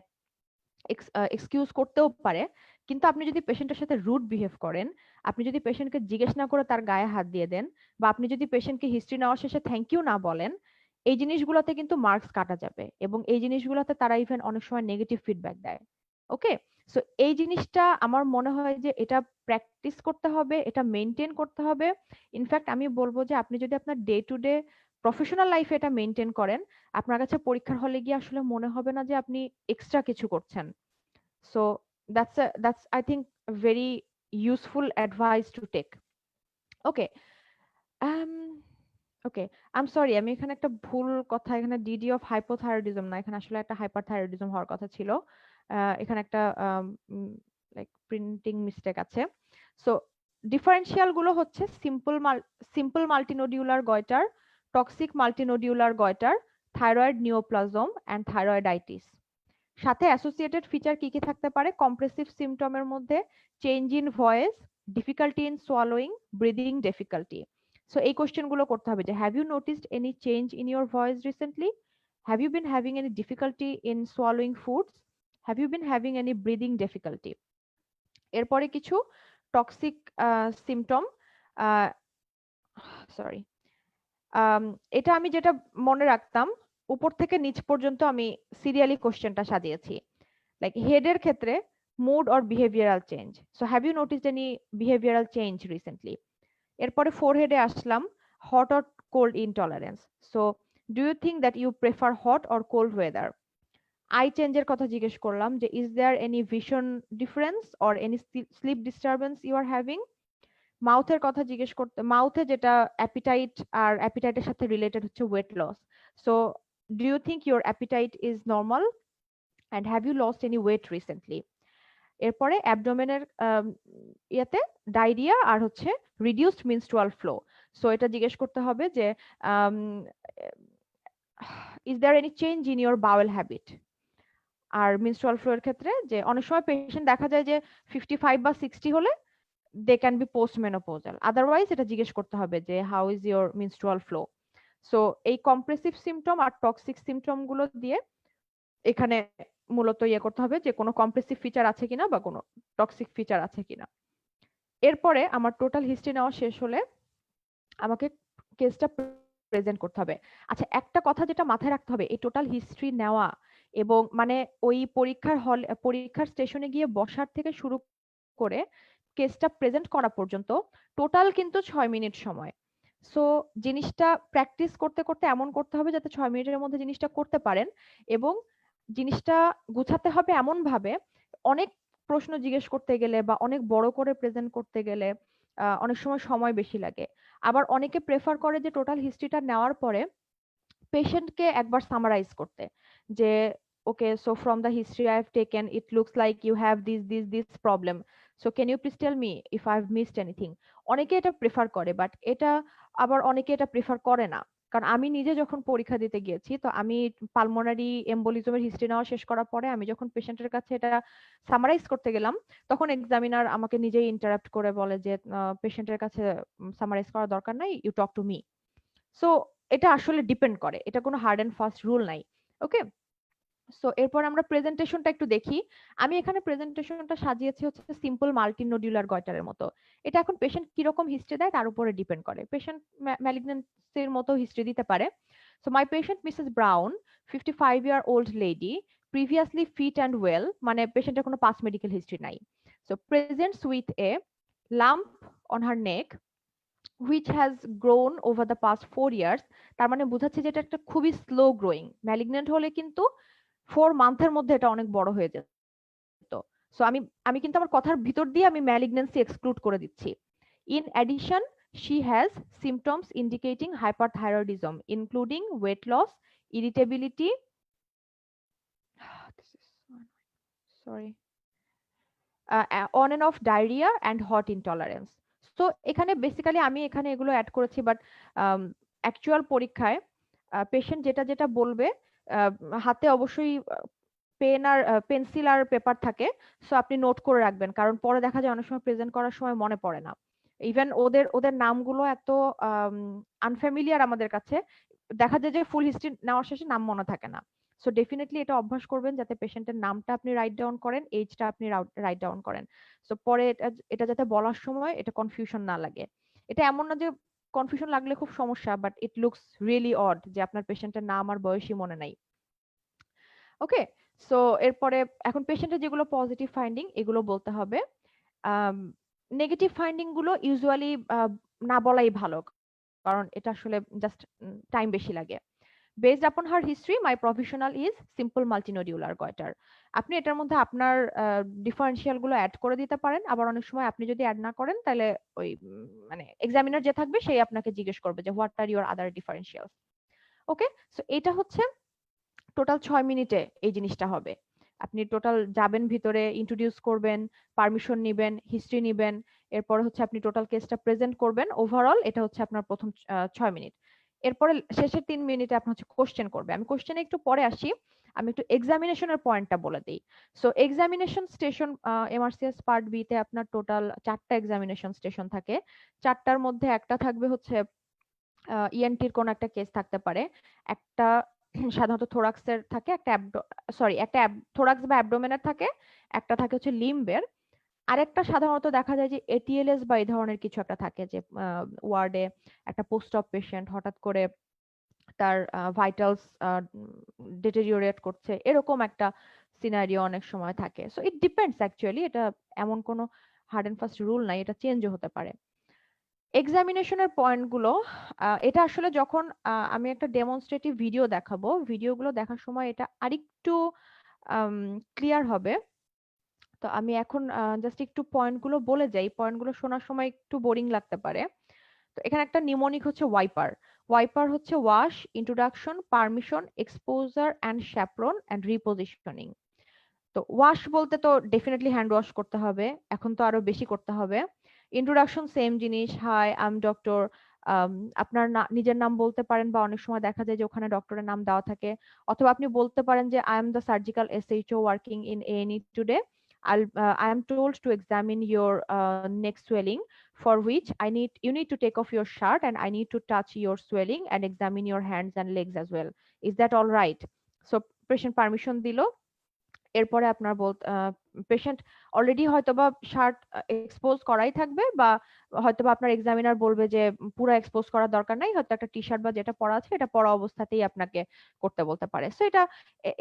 এক্সকিউজ করতেও পারে। কিন্তু আপনি যদি পেশেন্টের সাথে রুড বিহেভ করেন, আপনি যদি পেশেন্টকে জিজ্ঞেস না করে তার গায়ে হাত দিয়ে দেন, বা আপনি যদি পেশেন্টকে হিস্ট্রি নেওয়ার শেষে থ্যাংক ইউ না বলেন, এই জিনিসগুলোতে কিন্তু মার্কস কাটা যাবে, এবং এই জিনিসগুলোতে তারা ইভেন অনেক সময় নেগেটিভ ফিডব্যাক দেয়। ওকে, সো এই জিনিসটা আমার মনে হয় যে এটা প্র্যাকটিস করতে হবে, এটা মেনটেন করতে হবে। ইনফ্যাক্ট আমি বলবো যে আপনি যদি আপনার ডে টু ডে প্রফেশনাল লাইফে এটা মেনটেন করেন, আপনার কাছে পরীক্ষার হলে গিয়ে আসলে মনে হবে না যে আপনি এক্সট্রা কিছু করছেন। So that's I think a very useful advice to take. Okay. Um okay, I am sorry, আমি এখানে একটা ভুল কথা, এখানে ডিডি অফ হাইপোথাইরয়েডিজম না, এখানে আসলে একটা হাইপারথাইরয়েডিজম হওয়ার কথা ছিল। এখানে একটা লাইক প্রিন্টিং মিস্টেক আছে। সো ডিফারেনশিয়াল গুলো হচ্ছে simple multinodular goitre, toxic multinodular goitre, thyroid neoplasm and thyroiditis. সাথে অ্যাসোসিয়েটেড ফিচার কি কি থাকতে পারে? কম্প্রেসিভ সিমটমের মধ্যে change in voice, difficulty in swallowing, breathing difficulty. So এই কোশ্চেন গুলো করতে হবে যে have you noticed any change in your voice recently, have you been having any difficulty in swallowing foods, have you been having any breathing difficulty. এরপরে কিছু টক্সিক সিমটম, সরি, এটা আমি যেটা মনে রাখতাম, উপর থেকে নিচ পর্যন্ত আমি সিরিয়ালি কোশ্চেনটা সাজিয়েছি। লাইক হেডের ক্ষেত্রে mood or behavioural change, so have you noticed any behavioural change recently. এরপরে ফোরহেডে আসলাম, hot or cold intolerance, so do you think that you prefer hot or cold weather. Eye চেঞ্জের কথা জিজ্ঞেস করলাম যে is there any vision difference or any sleep disturbance you are having. মাউথের কথা জিজ্ঞেস করতে, মাউথে যেটা অ্যাপিটাইট, আর অ্যাপিটাইটের সাথে রিলেটেড হচ্ছে weight loss, so do you think your appetite is normal and have you lost any weight recently. এরপরে অ্যাবডোমেনের ইয়েতে ডায়রিয়া আর হচ্ছে রিডিউসড মিনস্ট্রুয়াল ফ্লো, সো এটা জিজ্ঞেস করতে হবে যে is there any change in your bowel habit. আর মেনস্ট্রুয়াল ফ্লো এর ক্ষেত্রে যে অনেক সময় পেশেন্ট দেখা যায় যে 55 বা 60 হলে they can be post menopausal, otherwise এটা জিজ্ঞেস করতে হবে যে how is your menstrual flow. So এই কম্প্রেসিভ সিমটম আর টক্সিক সিমটম গুলো দিয়ে এখানে মূলত ইয়ে করতে হবে যে কোনো কম্প্রেসিভ ফিচার আছে কিনা বা কোনো টক্সিক ফিচার আছে কিনা। এরপরে আমার টোটাল হিস্ট্রি নেওয়া শেষ হলে আমাকে কেসটা প্রেজেন্ট করতে হবে। আচ্ছা, একটা কথা যেটা মাথায় রাখতে হবে, এই টোটাল হিস্ট্রি নেওয়া এবং মানে ওই পরীক্ষার স্টেশনে গিয়ে বসার থেকে শুরু করে কেসটা প্রেজেন্ট করা পর্যন্ত টোটাল কিন্তু 6 মিনিট সময়। সো জিনিসটা প্র্যাকটিস করতে করতে এমন করতে হবে যাতে 6 মিনিটের মধ্যে জিনিসটা করতে পারেন, এবং জিনিসটা গুছাতে হবে এমন ভাবে, অনেক প্রশ্ন জিজ্ঞেস করতে গেলে বা অনেক বড় করে প্রেজেন্ট করতে গেলে অনেক সময় সময় বেশি লাগে। আবার অনেকে প্রেফার করে যে টোটাল হিস্ট্রিটা নেওয়ার পরে পেশেন্টকে একবার সামারাইজ করতে, যে okay, so from the history I have taken it looks like you have this problem, so can you please tell me if I have missed anything. অনেকে এটা প্রেফার করে, বাট এটা আবার অনেকে এটা প্রেফার করে না। কারণ আমি নিজে যখন পরীক্ষা দিতে গিয়েছি, তো আমি পালমোনারি এম্বোলিজমের হিস্ট্রি নেওয়া শেষ করার পরে আমি যখন পেশেন্টের কাছে এটা সামারাইজ করতে গেলাম, তখন এক্সামিনার আমাকে নিজেই ইন্টারাপ্ট করে বলে যে পেশেন্টের কাছে সামারাইজ করার দরকার নাই, you talk to me. So এটা আসলে ডিপেন্ড করে, এটা কোনো হার্ড এন্ড ফাস্ট রুল নাই। ওকে, সো এরপর আমরা প্রেজেন্টেশনটা একটু দেখি। আমি এখানে প্রেজেন্টেশনটা সাজিয়েছি হচ্ছে সিম্পল মাল্টিনোডিউলার গয়টারের মতো। এটা এখন পেশেন্ট কিরকম হিস্ট্রি দেয় তার উপরে ডিপেন্ড করে, পেশেন্ট ম্যালিগন্যান্সির মতো হিস্ট্রি দিতে পারে। So my patient Mrs brown, 55-year-old lady, previously fit and well, মানে পেশেন্টের কোনো পাস মেডিকেল হিস্ট্রি নাই। So presents with a lump on her neck which has grown over the past 4 years, তার মানে বোঝাচ্ছে যে এটা একটা খুবই স্লো গ্রোয়িং। ম্যালিগন্যান্ট হলে কিন্তু 4 মান্থের মধ্যে এটা অনেক বড় হয়ে যেত। সো আমি আমি কিন্তু আমার কথার ভিতর দিয়ে আমি ম্যালিগন্যান্সি এক্সক্লুড করে দিচ্ছি। In addition, she has symptoms indicating hyperthyroidism including weight loss, irritability, this is sorry, on and off diarrhea and hot intolerance. তো এখানে বেসিক্যালি আমি এখানে এগুলো অ্যাড করেছি, বাট অ্যাকচুয়াল পরীক্ষায় পেশেন্ট যেটা যেটা বলবে, আহ, হাতে অবশ্যই পেন আর পেন্সিল আর পেপার থাকে। সো আপনি নোট করে রাখবেন, কারণ পরে দেখা যায় অনেক সময় প্রেজেন্ট করার সময় মনে পড়ে না। ইভেন ওদের ওদের নামগুলো এত আনফ্যামিলিয়ার আমাদের কাছে, দেখা যায় যে ফুল হিস্ট্রি নেওয়ার শেষে নাম মনে থাকে না। সো ডেফিনেটলি এটা অভ্যাস করবেন যাতে পেশেন্টের নামটা আপনি রাইট ডাউন করেন, এজটা আপনি রাইট ডাউন করেন। সো পরে এটা এটা যাতে বলার সময় এটা কনফিউশন না লাগে। এটা এমন না যে কনফিউশন লাগলে খুব সমস্যা, but it looks really odd যে আপনার পেশেন্টের নাম আর বয়সই মনে নাই। ওকে, সো এরপরে এখন পেশেন্টের যেগুলো পজিটিভ ফাইন্ডিং এগুলো বলতে হবে। নেগেটিভ ফাইন্ডিং গুলো ইউজুয়ালি না বলাই ভালো, কারণ এটা আসলে জাস্ট টাইম বেশি লাগে। Based upon her history, my provisional is simple multinodular goitre. আপনি এটার মধ্যে আপনার ডিফারেন্সিয়াল গুলো অ্যাড করে দিতে পারেন, আবার অনেক সময় আপনি যদি অ্যাড না করেন তাহলে ওই মানে এক্সামিনার যে থাকবে সেই আপনাকে জিজ্ঞেস করবে যে what are your other differentials. Okay, so এটা হচ্ছে টোটাল 6 মিনিটে এই জিনিসটা হবে। আপনি টোটাল যাবেন ভিতরে, ইন্ট্রোডিউস করবেন, পারমিশন নিবেন, হিস্ট্রি নিবেন, এরপরে হচ্ছে আপনি টোটাল কেসটা প্রেজেন্ট করবেন। ওভারঅল এটা হচ্ছে আপনার প্রথম 6 মিনিট। এরপরে শেষের 3 মিনিটে আপনার হচ্ছে কোশ্চেন করবে। আমি কোশ্চেনে একটু পরে আসি, আমি একটু এক্সামিনেশনের পয়েন্টটা বলে দিই। So examination station MRCS part B তে আপনার টোটাল 4টা এক্সামিনেশন স্টেশন থাকে। 4টার মধ্যে একটা থাকবে হচ্ছে ইএনটির কোন একটা কেস থাকতে পারে, একটা সাধারণত থোরাক্সের থাকে, একটা একটা থোরাক্স বা অ্যাবডোমেনের থাকে, একটা থাকে হচ্ছে লিম্বের, আরেকটা সাধারণত দেখা যায় যে এটিএলএস বা এই ধরনের কিছু একটা থাকে, যে ওয়ার্ডে একটা পোস্ট অপ পেশেন্ট হঠাৎ করে তার ভাইটালস ডিটেরিওরেট করছে, এরকম একটা সিনারিও অনেক সময় থাকে। সো ইট ডিপেন্ডস অ্যাকচুয়ালি, এটা এমন কোনো হার্ড এন্ড ফাস্ট রুল নাই, এটা চেঞ্জও হতে পারে। এক্সামিনেশনের পয়েন্টগুলো এটা আসলে যখন আমি একটা ডেমনস্ট্রেটিভ ভিডিও দেখাবো, ভিডিওগুলো দেখার সময় এটা আরেকটু ক্লিয়ার হবে। তো আমি এখন জাস্ট একটু পয়েন্টগুলো বলে যাই, পয়েন্টগুলো শোনার সময় একটু বোরিং লাগতে পারে। তো এখানে একটা নিমোনিক হচ্ছে ওয়াইপার। ওয়াইপার হচ্ছে wash, introduction, permission, exposure and chaperone and repositioning. তো ওয়াশ বলতে তো ডেফিনেটলি হ্যান্ড ওয়াশ করতে হবে, এখন তো আরো বেশি করতে হবে। ইন্ট্রোডাকশন সেম জিনিস, হাই আই এম ডক্টর, আপনার নিজের নাম বলতে পারেন, বা অনেক সময় দেখা যায় যে ওখানে ডক্টরের নাম দেওয়া থাকে, অথবা আপনি বলতে পারেন যে I am the surgical SHO working in A&E today. I am told to examine your neck swelling, for which you need to take off your shirt and I need to touch your swelling and examine your hands and legs as well. Is that all right? So patient permission দিল। এরপরে আপনার পেশেন্ট অলরেডি হয়তোবা শার্ট এক্সপোজ করাই থাকবে, বা হয়তোবা আপনার এক্সামিনার বলবে যে পুরো এক্সপোজ করার দরকার নাই, হয়তো একটা টি শার্ট বা যেটা পরা আছে এটা পরা অবস্থাতেই আপনাকে করতে বলতে পারে। সো এটা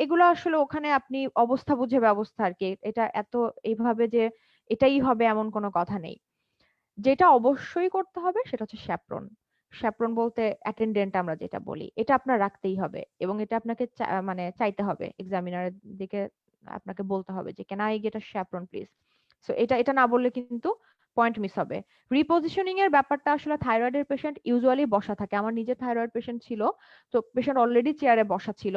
এগুলো আসলে ওখানে আপনি অবস্থা বুঝে ব্যবস্থা আর কি, এটা এত এইভাবে যে এটাই হবে এমন কোনো কথা নেই। যেটা অবশ্যই করতে হবে সেটা হচ্ছে স্যাপ্রন। স্যাপ্রন বলতে অ্যাটেন্ডেন্ট আমরা যেটা বলি, এটা আপনার রাখতেই হবে, এবং এটা আপনাকে মানে চাইতে হবে এক্সামিনারের দিকে, আপনাকে বলতে হবে যে can I get a saffron please. So এটা এটা না বললে কিন্তু পয়েন্ট মিস হবে। রিপজিশনিং এর ব্যাপারটা আসলে থাইরয়েডের পেশেন্ট ইউজুয়ালি বসা থাকে, আমার নিজের থাইরয়েড পেশেন্ট ছিল, তো পেশেন্ট অলরেডি চেয়ারে বসা ছিল।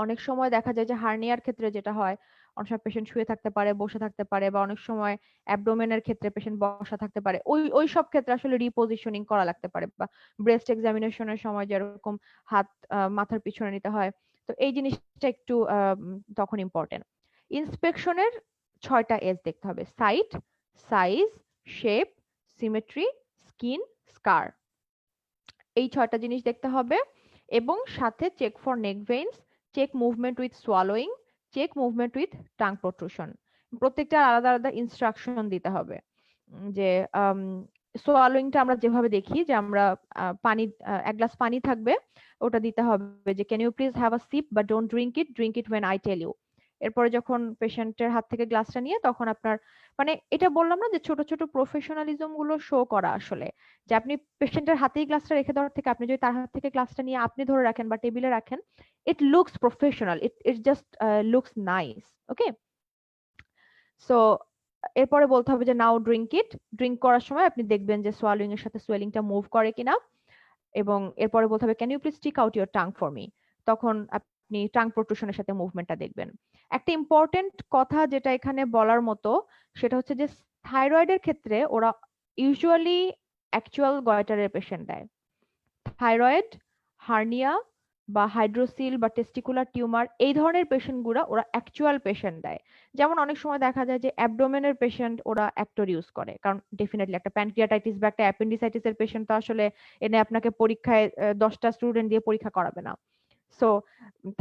অনেক সময় দেখা যায় যে হার্নিয়ার ক্ষেত্রে যেটা হয়, অনেক সময় পেশেন্ট শুয়ে থাকতে পারে, বসে থাকতে পারে, বা অনেক সময় অ্যাবডোমেনের ক্ষেত্রে পেশেন্ট বসা থাকতে পারে, ওই সব ক্ষেত্রে আসলে রিপজিশনিং করা লাগতে পারে, বা ব্রেস্ট এক্সামিনেশনের সময় যেরকম হাত মাথার পিছনে নিতে হয়, তো এই জিনিসটা একটু তখন ইম্পর্টেন্ট। ইন্সপেকশনের 6টা এজ দেখতে হবে: site, size, shape, symmetry, skin, scar. এই 6টা জিনিস দেখতে হবে, এবং সাথে check for neck veins, check movement with swallowing, check movement with tongue protrusion. প্রত্যেকটা আলাদা আলাদা ইনস্ট্রাকশন দিতে হবে। যে সোয়ালোয়িংটা আমরা যেভাবে দেখি যে আমরা পানি, এক গ্লাস পানি থাকবে, ওটা দিতে হবে যে can you please have a sip but don't drink it when I tell you. এরপরে যখন পেশেন্টের হাত থেকে গ্লাসটা নিয়ে তখন আপনার, মানে এটা বললাম না যে ছোট ছোট প্রফেশনালিজম গুলো শো করা আসলে, যে আপনি পেশেন্টের হাতেই গ্লাসটা রেখে দেওয়ার থেকে আপনি যদি তার হাত থেকে গ্লাসটা নিয়ে আপনি ধরে রাখেন বা টেবিলে রাখেন, it looks professional, it just looks nice. Okay, so এরপরে বলতে হবে যে নাও ড্রিঙ্ক করার সময় আপনি দেখবেন যে সোয়ালিং এর সাথে সোয়েলিংটা মুভ করে কিনা, এবং এরপরে বলতে হবে can you please stick out your tongue for me, তখন আপনি টাং প্রোট্রুশনের সাথে মুভমেন্টটা দেখবেন। একটা ইম্পর্টেন্ট কথা যেটা এখানে বলার মতো, সেটা হচ্ছে যে থাইরয়েডের ক্ষেত্রে ওরা ইউজুয়ালি অ্যাকচুয়াল গয়টারের পেশেন্ট দেয়। থাইরয়েড, হার্নিয়া বা হাইড্রোসিল বা টেস্টিকুলার টিউমার এই ধরনের পেশেন্ট গুলা ওরা অ্যাকচুয়াল পেশেন্ট দেয়। যেমন অনেক সময় দেখা যায় যে অ্যাবডোমেনের পেশেন্ট ওরা অ্যাক্টর ইউজ করে, কারণ ডেফিনেটলি একটা প্যানক্রিয়াটাইটিস বা একটা অ্যাপেন্ডিসাইটিস এর পেশেন্ট তো আসলে এনে আপনাকে পরীক্ষায় 10টা স্টুডেন্ট দিয়ে পরীক্ষা করাবে না। সো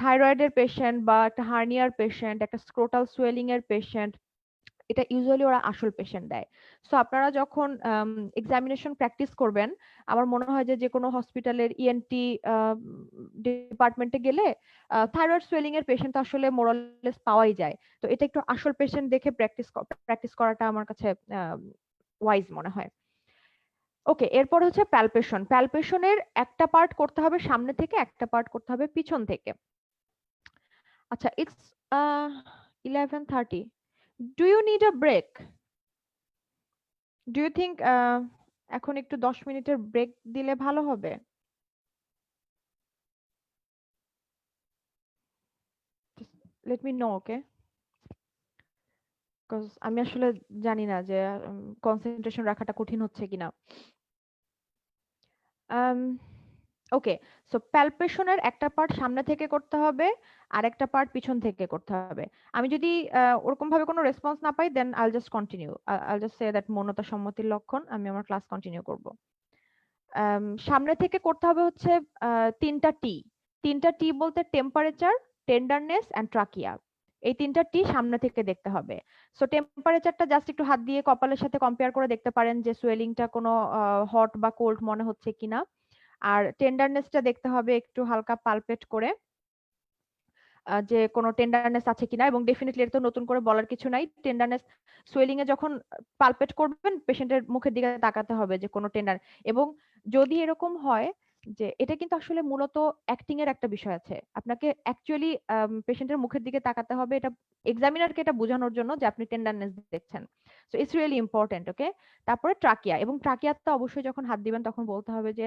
থাইরয়েডের পেশেন্ট বা একটা হার্নিয়ার পেশেন্ট, একটা স্ক্রোটাল সোয়েলিং এর পেশেন্ট, এটা ইউজুয়ালি ওরা আসল পেশেন্ট দেয়। সো আপনারা যখন এক্সামিনেশন প্র্যাকটিস করবেন, আমার মনে হয় যে যে কোনো হসপিটালের ইএনটি ডিপার্টমেন্টে গেলে থাইরয়েড সোয়েলিং এর পেশেন্ট আসলে মোরালেস পাওয়াই যায়। তো এটা একটু আসল পেশেন্ট দেখে প্র্যাকটিস করাটা আমার কাছে ওয়াইজ মনে হয়। ওকে, এরপর হচ্ছে প্যালপেশন। প্যালপেশনের একটা পার্ট করতে হবে সামনে থেকে, একটা পার্ট করতে হবে পিছন থেকে। আচ্ছা, it's 11:30. Do you need a break? Do you think এখন একটু 10 মিনিটের ব্রেক দিলে ভালো হবে? Let me know, okay? Because আমি আসলে জানি না যে কনসেন্ট্রেশন রাখাটা কঠিন হচ্ছে কিনা। ওকে, সো প্যালপেশনের একটা পার্ট সামনে থেকে করতে হবে, আর একটা পার্ট পিছন থেকে করতে হবে। আমি যদি ওরকম ভাবে কোনো রেসপন্স না পাই, দেন আইল জাস্ট কন্টিনিউ, আইল জাস্ট সে দ্যাট মৌনতা সম্মতির লক্ষণ, আমি আমার ক্লাস কন্টিনিউ করব। সামনে থেকে করতে হবে হচ্ছে 3টা টি। 3টা টি বলতে টেম্পারেচার, টেন্ডারনেস এন্ড ট্রাকিয়া। এই 3টা টি সামনে থেকে দেখতে হবে। সো টেম্পারেচারটা জাস্ট একটু হাত দিয়ে কপালের সাথে কম্পেয়ার করে দেখতে পারেন যে সুয়েলিংটা কোনো হট বা কোল্ড মনে হচ্ছে কিনা। আর টেন্ডারনেসটা দেখতে হবে একটু হালকা পালপেট করে, যে কোনো টেন্ডারনেস আছে কিনা, এবং ডেফিনেটলি এটা তো নতুন করে বলার কিছু নাই। টেন্ডারনেস সোয়েলিং এ যখন পালপেট করবেন পেশেন্টের মুখের দিকে তাকাতে হবে যে কোনো টেন্ডার, এবং যদি এরকম হয় যে এটা কিন্তু আসলে মূলত অ্যাক্টিং এর একটা বিষয় আছে, আপনাকে অ্যাকচুয়ালি পেশেন্টের মুখের দিকে তাকাতে হবে, এটা এক্সামিনারকে এটা বোঝানোর জন্য যে আপনি টেন্ডারনেস দেখছেন। So it's really important. Okay, তারপরে ট্রাকিয়া, এবং ট্রাকিয়াতে অবশ্যই যখন হাত দিবেন তখন বলতে হবে যে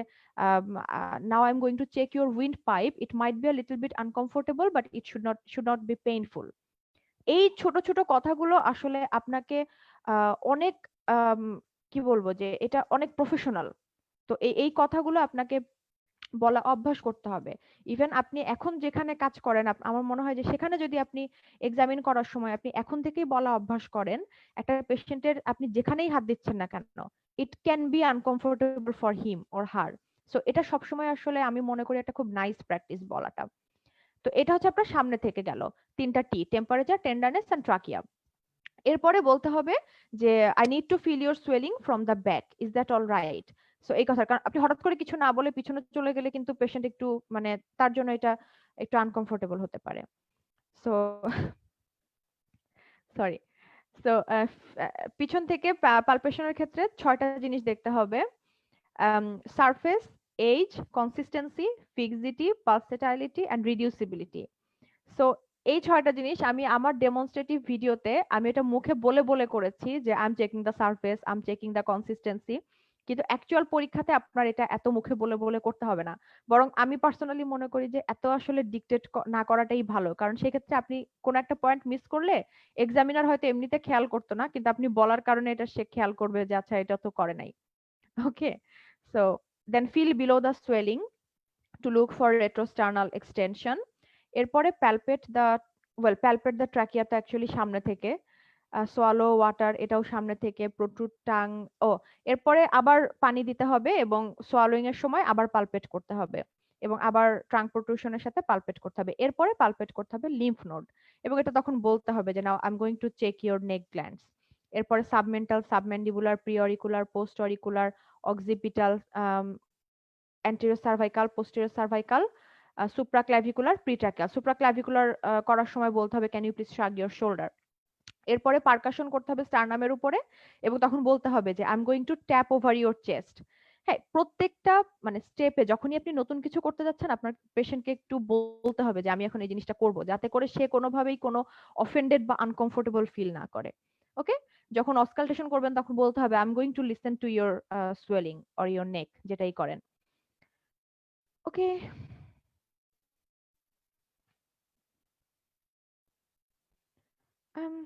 now I'm going to check your windpipe. It might be a little bit uncomfortable, but it should not be painful. এই ছোট ছোট কথাগুলো আসলে আপনাকে অনেক কি বলবো যে এটা অনেক প্রফেশনাল তো এই কথাগুলো আপনাকে বলা অভ্যাস করতে হবে। ইভেন আপনি এখন যেখানে কাজ করেন আমার মনে হয় যে সেখানে যদি আপনি এক্সামিন করার সময় আপনি এখন থেকেই বলা অভ্যাস করেন, একটা পেশেন্টের আপনি যেখানেই হাত দিচ্ছেন না কেন, ইট can B uncomfortable for him or her. So এটা সবসময় আসলে আমি মনে করি একটা খুব নাইস প্র্যাকটিস বলাটা। তো এটা হচ্ছে আপনার সামনে থেকে গেল 3টা T: temperature, tenderness and trachea. এরপরে বলতে হবে যে I need to feel your swelling from the back, is that all right? So এই কথা, কারণ আপনি হঠাৎ করে কিছু না বলে পিছনে চলে গেলে কিন্তু পেশেন্ট একটু মানে তার জন্য এটা একটু আনকমফোর্টেবল হতে পারে। So sorry. সো পিছন থেকে পালপেশনের ক্ষেত্রে 6টা জিনিস দেখতে হবে: surface, edge, consistency, fixity, pulsatility and reducibility. So এই 6টা জিনিস আমি আমার ডেমনস্ট্রেটিভ ভিডিওতে আমি এটা মুখে বলে বলে করেছি যে I M checking the surface, I am checking the consistency. কিন্তু অ্যাকচুয়াল পরীক্ষাতে আপনার এটা এত মুখে বলে বলে করতে হবে না। বরং আমি পার্সোনালি মনে করি যে এত আসলে ডিকটেট না করাটাই ভালো, কারণ সেক্ষেত্রে আপনি কোনো একটা পয়েন্ট মিস করলে এক্সামিনার হয়তো এমনিতে খেয়াল করতো না, কিন্তু আপনি বলার কারণে এটা সে খেয়াল করবে যে আচ্ছা এটা তো করে নাই। Okay, so then feel below the swelling to look for retrosternal extension. এরপরে palpate the trachea টা অ্যাকচুয়ালি সামনে থেকে, সোয়ালো ওয়াটার এটাও সামনে থেকে, প্রোট্রুড টাং। ও, এরপরে আবার পানি দিতে হবে এবং সোয়ালোইং এর সময় আবার পালপেট করতে হবে এবং আবার ট্রাঙ্ক প্রোট্রুশনের সাথে পালপেট করতে হবে। এরপরে পালপেট করতে হবে লিম্ফ নোড এবং এটা তখন বলতে হবে যে now I am going to check your neck glands. এরপরে submental, submandibular, preauricular, post auricular, occipital, anterior cervical, posterior cervical, supraclavicular, pretracheal. supraclavicular করার সময় বলতে হবে can you please shrug your shoulder. এরপরে পারকাশন করতে হবে স্টারনামের উপরে এবং তখন বলতে হবে যে I am going to tap over your chest. হ্যাঁ, প্রত্যেকটা মানে স্টেপে যখনই আপনি নতুন কিছু করতে যাচ্ছেন আপনার পেশেন্টকে একটু বলতে হবে যে আমি এখন এই জিনিসটা করব, যাতে করে সে কোনোভাবেই কোনো অফেন্ডেড বা আনকমফোর্টেবল ফিল না করে। ওকে, যখন অসকালটেশন করবেন তখন বলতে হবে I am going to listen to your swelling or your neck, যেটাই করেন। Okay, um,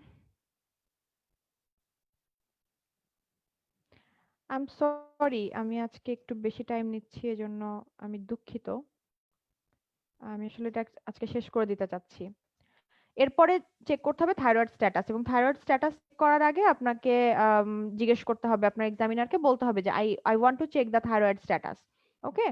I am sorry, আমি আজকে একটু বেশি টাইম নিচ্ছি, এজন্য আমি দুঃখিত। আমি আসলে এটা আজকে শেষ করে দিতে চাচ্ছি। এরপরে চেক করতে হবে থাইরয়েড স্ট্যাটাস, এবং থাইরয়েড স্ট্যাটাস করার আগে আপনাকে জিজ্ঞেস করতে হবে, আপনার এক্সামিনারকে বলতে হবে যে I I want to check the thyroid status. Okay,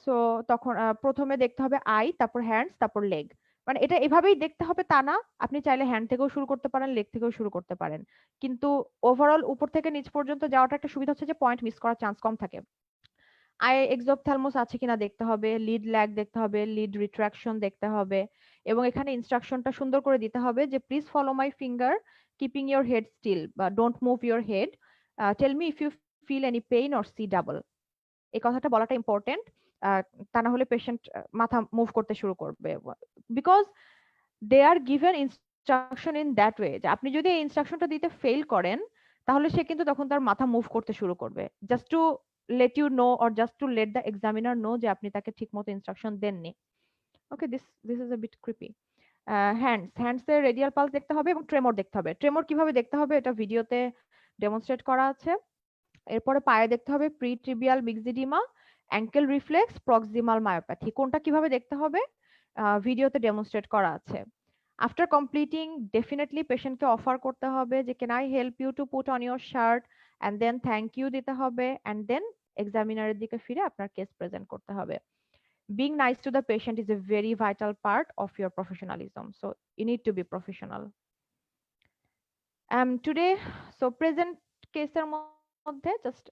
so তখন প্রথমে দেখতে হবে আই, তারপর হ্যান্ডস, তারপর লেগ। মানে এটা এভাবেই দেখতে হবে তা না, আপনি চাইলে হ্যান্ড থেকেও শুরু করতে পারেন, লেগ থেকেও শুরু করতে পারেন, কিন্তু ওভারঅল উপর থেকে নিচ পর্যন্ত যাওয়াটা একটা সুবিধা হচ্ছে যে পয়েন্ট মিস করার চান্স কম থাকে। আই এক্সোপথ্যালমাস আছে কিনা দেখতে হবে, লিড ল্যাগ দেখতে হবে, লিড রিট্রাকশন দেখতে হবে, এবং এখানে ইনস্ট্রাকশনটা সুন্দর করে দিতে হবে যে please follow my finger keeping your head still বা don't move your head, tell me if you feel any pain or see double. এই কথাটা বলাটা ইম্পর্টেন্ট, তা না হলে পেশেন্ট মাথা মুভ করতে শুরু করবে, because they are given instruction in that way যে আপনি যদি এই ইনস্ট্রাকশনটা দিতে ফেল করেন তাহলে সে কিন্তু তখন তার মাথা মুভ করতে শুরু করবে, just to let you know or just to let the examiner know যে আপনি তাকে ঠিকমতো ইনস্ট্রাকশন দেননি। Okay, this is a bit creepy. Hands এর রেডিয়াল পালস দেখতে হবে এবং ট্রেমর দেখতে হবে। ট্রেমর কিভাবে দেখতে হবে এটা ভিডিওতে ডেমনস্ট্রেট করা আছে। এরপরে পায়ে দেখতে হবে pretibial myxoedema, ankle reflex, proximal myopathy. কোনটা কিভাবে দেখতে হবে ভিডিওতে ডেমনস্ট্রেট করা আছে। আফটার কমপ্লিটিং ডেফিনেটলি পেশেন্টকে অফার করতে হবে যে can I help you to put on your shirt, and then thank you দিতে হবে, অ্যান্ড দেন এক্সামিনারের দিকে ফিরে আপনার কেস প্রেজেন্ট করতে হবে। Being nice to the patient is a very vital part of your professionalism, so you need to be professional. Today, so present কেসের মধ্যে just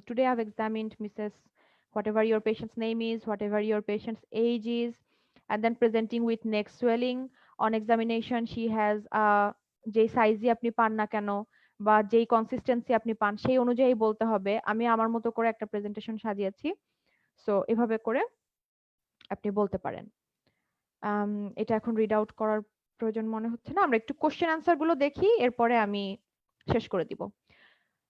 today I've examined Mrs. whatever your patient's name is, whatever your patient's age is, and then presenting with neck swelling. On examination she has যে সাইজই আপনি পান না কেন বা যেই কনসিস্টেন্সি আপনি পান সেই অনুযায়ী বলতে হবে আমি আমার মতো করে একটা প্রেজেন্টেশন সাজিয়েছি। সো এভাবে করে আপনি বলতে পারেন। এটা এখন রিড আউট করার প্রয়োজন মনে হচ্ছে না, আমরা একটু কোশ্চেন অ্যান্সার গুলো দেখি, এরপরে আমি শেষ করে দিব।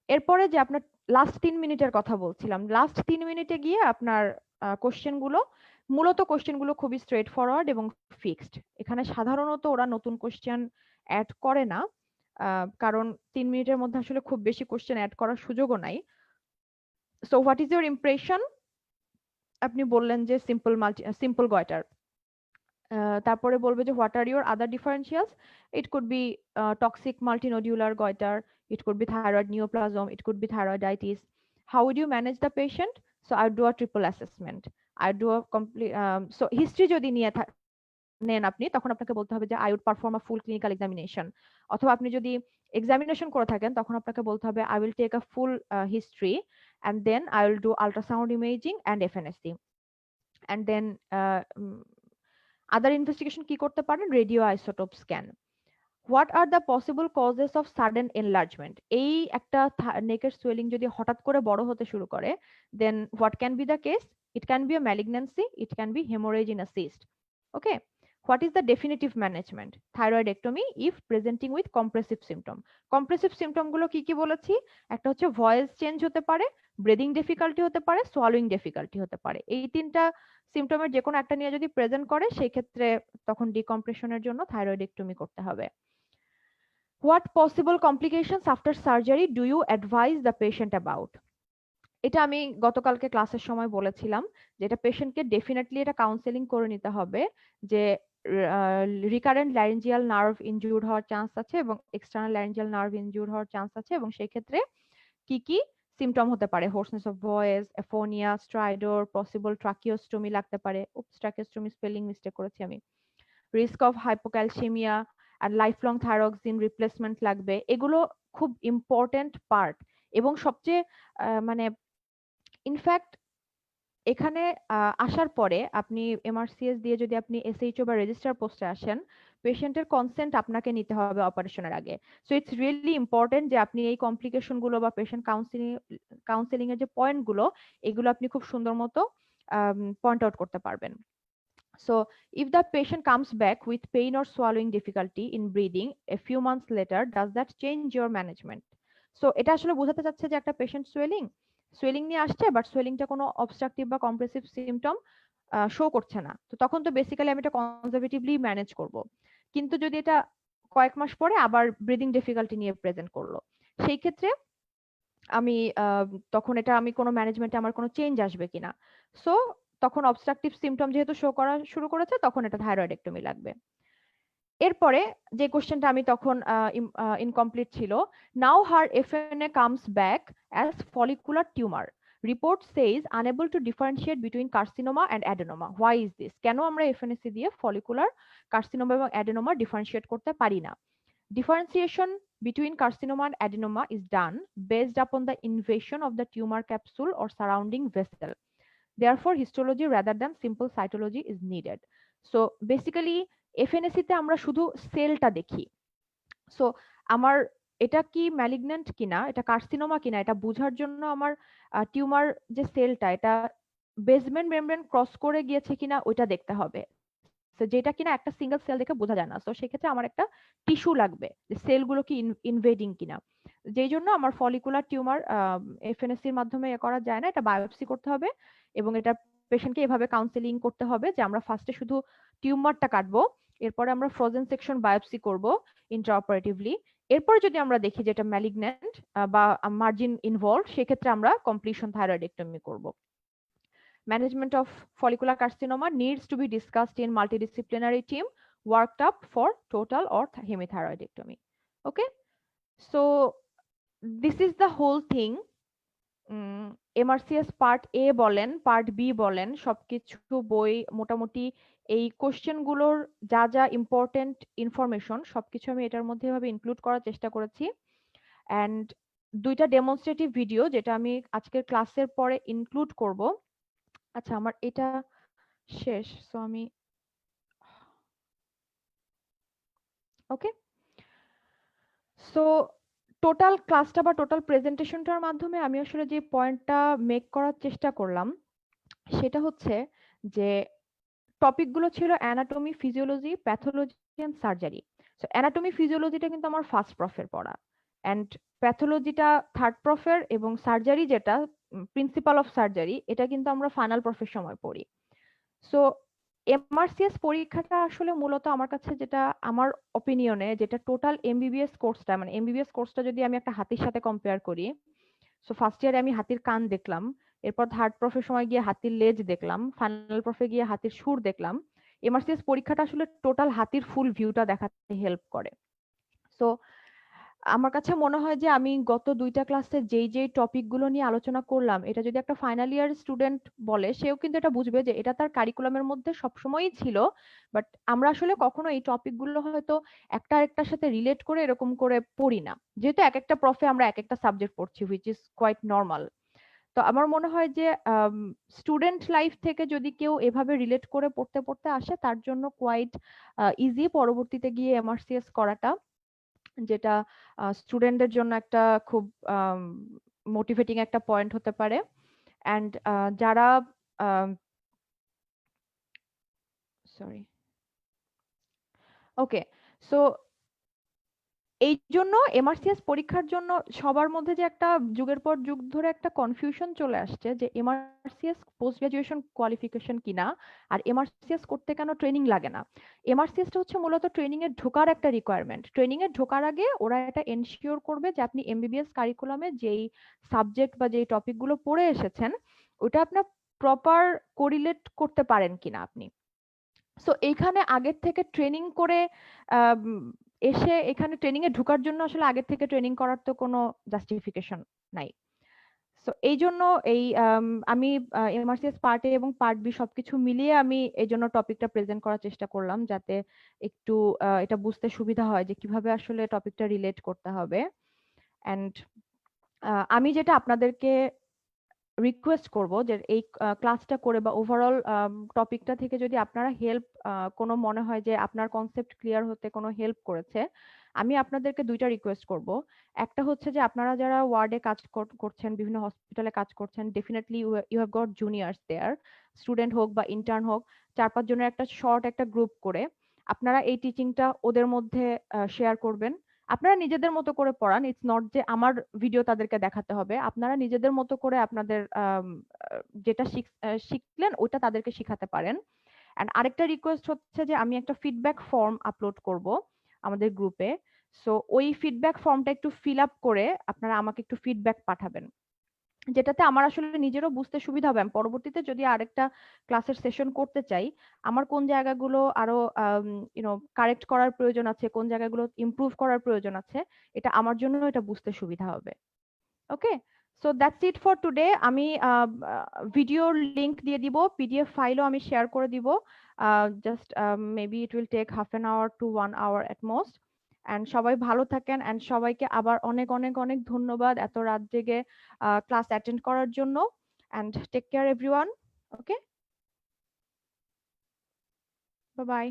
এরপরে যে আপনার লাস্ট 3 মিনিটের কথা বলছিলাম, লাস্ট 3 মিনিটে গিয়ে আপনার কোশ্চেন গুলো, মূলত কোশ্চেন গুলো খুবই স্ট্রেট ফরওয়ার্ড এবং ফিক্সড। এখানে সাধারণত ওরা নতুন কোশ্চেন অ্যাড করে না, কারণ 3 মিনিটের মধ্যে আসলে খুব বেশি কোশ্চেন অ্যাড করার সুযোগও নাই। So what is your impression? আপনি বললেন যে সিম্পল গয়টার। তারপরে বলবে যে what are your other differentials? It could be toxic multinodular goitre, it could be thyroid neoplasm, it could be thyroiditis. How would you manage the patient? So I do a triple assessment, I do a complete. So history যদি নেন আপনি, তখন আপনাকে বলতে হবে যে I would perform a full clinical examination. অথবা আপনি যদি এক্সামিনেশন করে থাকেন, তখন আপনাকে বলতে হবে I will take a full history and then I will do ultrasound imaging and FNAC. And then other investigation কি করতে পারেন? Radio isotope scan. What are the possible causes of sudden enlargement? এই একটা নেকের সোয়েলিং যদি হঠাৎ করে বড় হতে শুরু করে, then what can be the case? It can be a malignancy, it can be haemorrhage in a cyst. Okay, what is the definitive management? Thyroidectomy if presenting with compressive symptom. Compressive symptom গুলো কি কি বলেছি? একটা হচ্ছে ভয়েস চেঞ্জ হতে পারে, ব্রিদিং ডিফিকাল্টি হতে পারে, সোয়ালোইং ডিফিকাল্টি হতে পারে। এই তিনটা সিমটমের যে কোনো একটা নিয়ে যদি প্রেজেন্ট করে, সেই ক্ষেত্রে তখন ডিকম্প্রেশনের জন্য থাইরয়েডেক্টমি করতে হবে। What possible complications after surgery do you advise the patient about? এটা আমি গতকালকে ক্লাসের সময় বলেছিলাম যে এটা পেশেন্টকে ডেফিনেটলি এটা কাউন্সেলিং করে নিতে হবে যে রিকারেন্ট ল্যারিঞ্জিয়াল নার্ভ ইনজুর্ড হওয়ার চান্স আছে এবং এক্সটার্নাল ল্যারিঞ্জিয়াল নার্ভ ইনজুর্ড হওয়ার চান্স আছে, এবং সেই ক্ষেত্রে কি কি সিমটম হতে পারে? Hoarseness of voice, aphonia, stridor, possible tracheostomy লাগতে পারে। ট্রাকিওস্টোমি স্পেলিং মিস্টেক করেছি আমি। রিস্ক অফ হাইপোক্যালসেমিয়া আর লাইফ লং থাইরক্সিন রিপ্লেসমেন্ট লাগবে। এগুলো খুব ইম্পর্টেন্ট পার্ট। এবং সবচেয়ে মানে ইনফ্যাক্ট এখানে আসার পরে আপনি এমআরসিএস দিয়ে যদি আপনি এসএইচও বা রেজিস্ট্রার পোস্টে আসেন, পেশেন্টের কনসেন্ট আপনাকে নিতে হবে অপারেশনের আগে। সো ইটস রিয়েলি ইম্পর্টেন্ট যে আপনি এই কমপ্লিকেশন গুলো বা পেশেন্ট কাউন্সিলিং এর যে পয়েন্ট গুলো, এগুলো আপনি খুব সুন্দর মতো পয়েন্ট আউট করতে পারবেন। So, if the patient comes back with pain or swallowing difficulty in breathing a few months later, does that change your management? So, এটা আসলে বোঝাতে চাচ্ছে যে একটা পেশেন্ট সোয়েলিং নিয়ে আসছে, বাট সোয়েলিংটা কোনো অবস্ট্রাকটিভ বা কম্প্রেসিভ সিমটম শো করছে না। তো তখন তো বেসিক্যালি আমি এটা কনজারভেটিভলি ম্যানেজ করব। কিন্তু যদি এটা কয়েক মাস পরে আবার ব্রিদিং ডিফিকাল্টি নিয়ে প্রেজেন্ট করলো, সেই ক্ষেত্রে আমি তখন এটা আমি কোনো ম্যানেজমেন্টে আমার কোনো চেঞ্জ আসবে কিনা। সো তখন অবস্ট্রাকটিভ সিমটম যেহেতু শো করা শুরু করেছে, তখন এটা থাইরয়েডেক্টমি লাগবে। এরপরে যে কোশ্চেনটা আমি তখন ইনকমপ্লিট ছিল, now her FNA comes back as follicular tumour, report says unable to differentiate between carcinoma and adenoma. Why is this? কেন আমরা এফএনএসি দিয়ে ফলিকুলার কার্সিনোমা এবং অ্যাডেনোমা ডিফারেন্সিয়েট করতে পারি না? Differentiation between carcinoma and adenoma is done based upon the invasion of the tumor capsule or surrounding vessel. Therefore, histology rather than simple cytology is needed. So basically, FNAC তে আমরা শুধু সেলটা দেখি। সো আমার এটা কি ম্যালিগন্যান্ট কিনা, এটা কার্সিনোমা কিনা, এটা বোঝার জন্য আমার টিউমার যে সেলটা, এটা বেসমেন্ট মেমব্রেন ক্রস করে গিয়েছে কিনা ওইটা দেখতে হবে। যেটা কিনা একটা সিঙ্গেল সেল দেখে বোঝা যায় না। তো সেক্ষেত্রে আমার একটা টিস্যু লাগবে যে সেলগুলো কি ইনভেডিং কিনা। যেই জন্য আমার ফলিকুলার টিউমার এফএনএসির মাধ্যমে করা যায় না, এটা বায়োপসি করতে হবে। এবং এটা পেশেন্টকে এভাবে কাউন্সেলিং করতে হবে যে আমরা ফার্স্টে শুধু টিউমারটা কাটবো, এরপরে আমরা ফ্রোজেন সেকশন বায়োপসি করব ইন্ট্রাঅপারেটিভলি। এরপর যদি আমরা দেখি যে এটা ম্যালিগন্যান্ট বা মার্জিন ইনভলভ, সেক্ষেত্রে আমরা কমপ্লিশন থাইরয়েডেক্টমি করব। Management of follicular carcinoma needs to be discussed in multidisciplinary team worked up for total or hemithyroidectomy. Okay, so this is the whole thing. MRCS part এ বলেন, পার্ট বি বলেন, সবকিছু বই মোটামুটি এই কোশ্চেন গুলোর যা যা ইম্পর্টেন্ট ইনফরমেশন সবকিছু আমি এটার মধ্যে এভাবে ইনক্লুড করার চেষ্টা করেছি। অ্যান্ড দুইটা ডেমনস্ট্রেটিভ ভিডিও যেটা আমি আজকের ক্লাসের পরে ইনক্লুড করব। আচ্ছা, আমার এটা শেষ, সো আমি ওকে। সো টোটাল ক্লাসটা বা টোটাল প্রেজেন্টেশনটার মাধ্যমে আমি আসলে যে পয়েন্টটা মেক করার চেষ্টা করলাম সেটা হচ্ছে যে টপিকগুলো ছিল anatomy, physiology, pathology and surgery. So anatomy ফিজিওলজিটা কিন্তু আমার ফার্স্ট প্রফের পড়া, অ্যান্ড প্যাথোলজিটা থার্ড প্রফের, এবং সার্জারি যেটা প্রিন্সিপাল অফ সার্জারি, এটা কিন্তু আমরা ফাইনাল প্রফের সময় পড়ি। সো এমআরসিএস পরীক্ষাটা আসলে মূলত আমার কাছে যেটা আমার অপিনিয়নে যেটা টোটাল এমবিবিএস কোর্সটা, মানে এমবিবিএস কোর্সটা যদি আমি একটা হাতির সাথে কম্পেয়ার করি, সো ফার্স্ট ইয়ারে আমি হাতির কান দেখলাম, এরপর থার্ড প্রফের সময় গিয়ে হাতির লেজ দেখলাম, ফাইনাল প্রফে গিয়ে হাতির সুর দেখলাম। এমআরসিএস পরীক্ষাটা আসলে টোটাল হাতির ফুল ভিউটা দেখাতে হেল্প করে। সো আমার কাছে মনে হয় যে আমি গত 2টা ক্লাসে যেই টপিক গুলো নিয়ে আলোচনা করলাম, এটা যদি একটা ফাইনাল ইয়ার স্টুডেন্ট বলে, সেও কিন্তু এটা বুঝবে যে এটা তার কারিকুলামের মধ্যে সবসময়ই ছিল, বাট আমরা আসলে কখনো এই টপিক গুলো হয়তো একটা আরেকটার সাথে রিলেট করে এরকম করে পড়ি না, যেহেতু এক একটা প্রফে আমরা এক একটা সাবজেক্ট পড়ছি, হুইচ ইজ কোয়াইট নর্মাল। তো আমার মনে হয় যে স্টুডেন্ট লাইফ থেকে যদি কেউ এভাবে রিলেট করে পড়তে পড়তে আসে, তার জন্য কোয়াইট ইজি পরবর্তীতে গিয়ে এমআরসিএস করাটা, যেটা স্টুডেন্টদের জন্য একটা খুব মোটিভেটিং একটা পয়েন্ট হতে পারে। অ্যান্ড যারা সরি ওকে, সো এই জন্য এমআরসিএস পরীক্ষার জন্য সবার মধ্যে যে একটা যুগের পর যুগ ধরে একটা কনফিউশন চলে আসছে যে এমআরসিএস পোস্ট গ্রাজুয়েশন কোয়ালিফিকেশন কিনা, আর এমআরসিএস করতে কেন ট্রেনিং লাগে না। এমআরসিএসটা হচ্ছে মূলত ট্রেনিং এর ঢোকার একটা রিকোয়ারমেন্ট। ট্রেনিং এর ঢোকার আগে ওরা এটা এনশিওর করবে যে আপনি এমবিবিএস কারিকুলামে যেই সাবজেক্ট বা যেই টপিকগুলো পড়ে এসেছেন, ওটা আপনার প্রপার কোরিলেট করতে পারেন কিনা আপনি। সো এইখানে আগের থেকে ট্রেনিং করে আম, এসে এখানে ট্রেনিং এ ঢোকার জন্য আসলে আগের থেকে ট্রেনিং করার তো কোনো জাস্টিফিকেশন নাই। সো এই জন্য এই আমি এমআরসিএস পার্ট এ এবং পার্ট বি সবকিছু মিলিয়ে আমি এই জন্য টপিকটা প্রেজেন্ট করার চেষ্টা করলাম, যাতে একটু এটা বুঝতে সুবিধা হয় যে কিভাবে আসলে টপিকটা রিলেট করতে হবে। অ্যান্ড আমি যেটা আপনাদেরকে রিকোয়েস্ট করব যে এই ক্লাসটা করে বা ওভারঅল টপিকটা থেকে যদি আপনারা হেল্প কোনো মনে হয় যে আপনার কনসেপ্ট ক্লিয়ার হতে কোনো হেল্প করেছে, আমি আপনাদেরকে 2টা রিকোয়েস্ট করব। একটা হচ্ছে যে আপনারা যারা ওয়ার্ডে কাজ করছেন, বিভিন্ন হসপিটালে কাজ করছেন, definitely you have got juniors there, student হোক বা ইন্টার্ন হোক, 4-5 জনের একটা শর্ট একটা গ্রুপ করে আপনারা এই টিচিংটা ওদের মধ্যে শেয়ার করবেন। আপনারা নিজেদের মতো করে পড়ান, ইটস নট যে আমার ভিডিও তাদেরকে দেখাতে হবে, আপনারা নিজেদের মতো করে আপনাদের যেটা শিখলেন ওটা তাদেরকে শিখাতে পারেন। এন্ড আরেকটা রিকোয়েস্ট হচ্ছে যে আমি একটা ফিডব্যাক ফর্ম আপলোড করব আমাদের গ্রুপে। সো ওই ফিডব্যাক ফর্মটা একটু ফিল আপ করে আপনারা আমাকে একটু ফিডব্যাক পাঠাবেন, যেটাতে আমার আসলে নিজেরও বুঝতে সুবিধা হবে। আমি পরবর্তীতে যদি আরেকটা ক্লাসের সেশন করতে চাই, আমার কোন জায়গাগুলো আরো কারেক্ট করার প্রয়োজন আছে, কোন জায়গাগুলো ইমপ্রুভ করার প্রয়োজন আছে, এটা আমার জন্য এটা বুঝতে সুবিধা হবে। Okay, so that's it for today. আমি ভিডিওর লিংক দিয়ে দিব, পিডিএফ ফাইলও আমি শেয়ার করে দিব। Just maybe it will take half an hour to 1 hour at most. And সবাই ভালো থাকেন, অ্যান্ড সবাইকে আবার অনেক অনেক অনেক ধন্যবাদ এত রাত জেগে ক্লাস অ্যাটেন্ড করার জন্য। And take care everyone. Okay, bye by.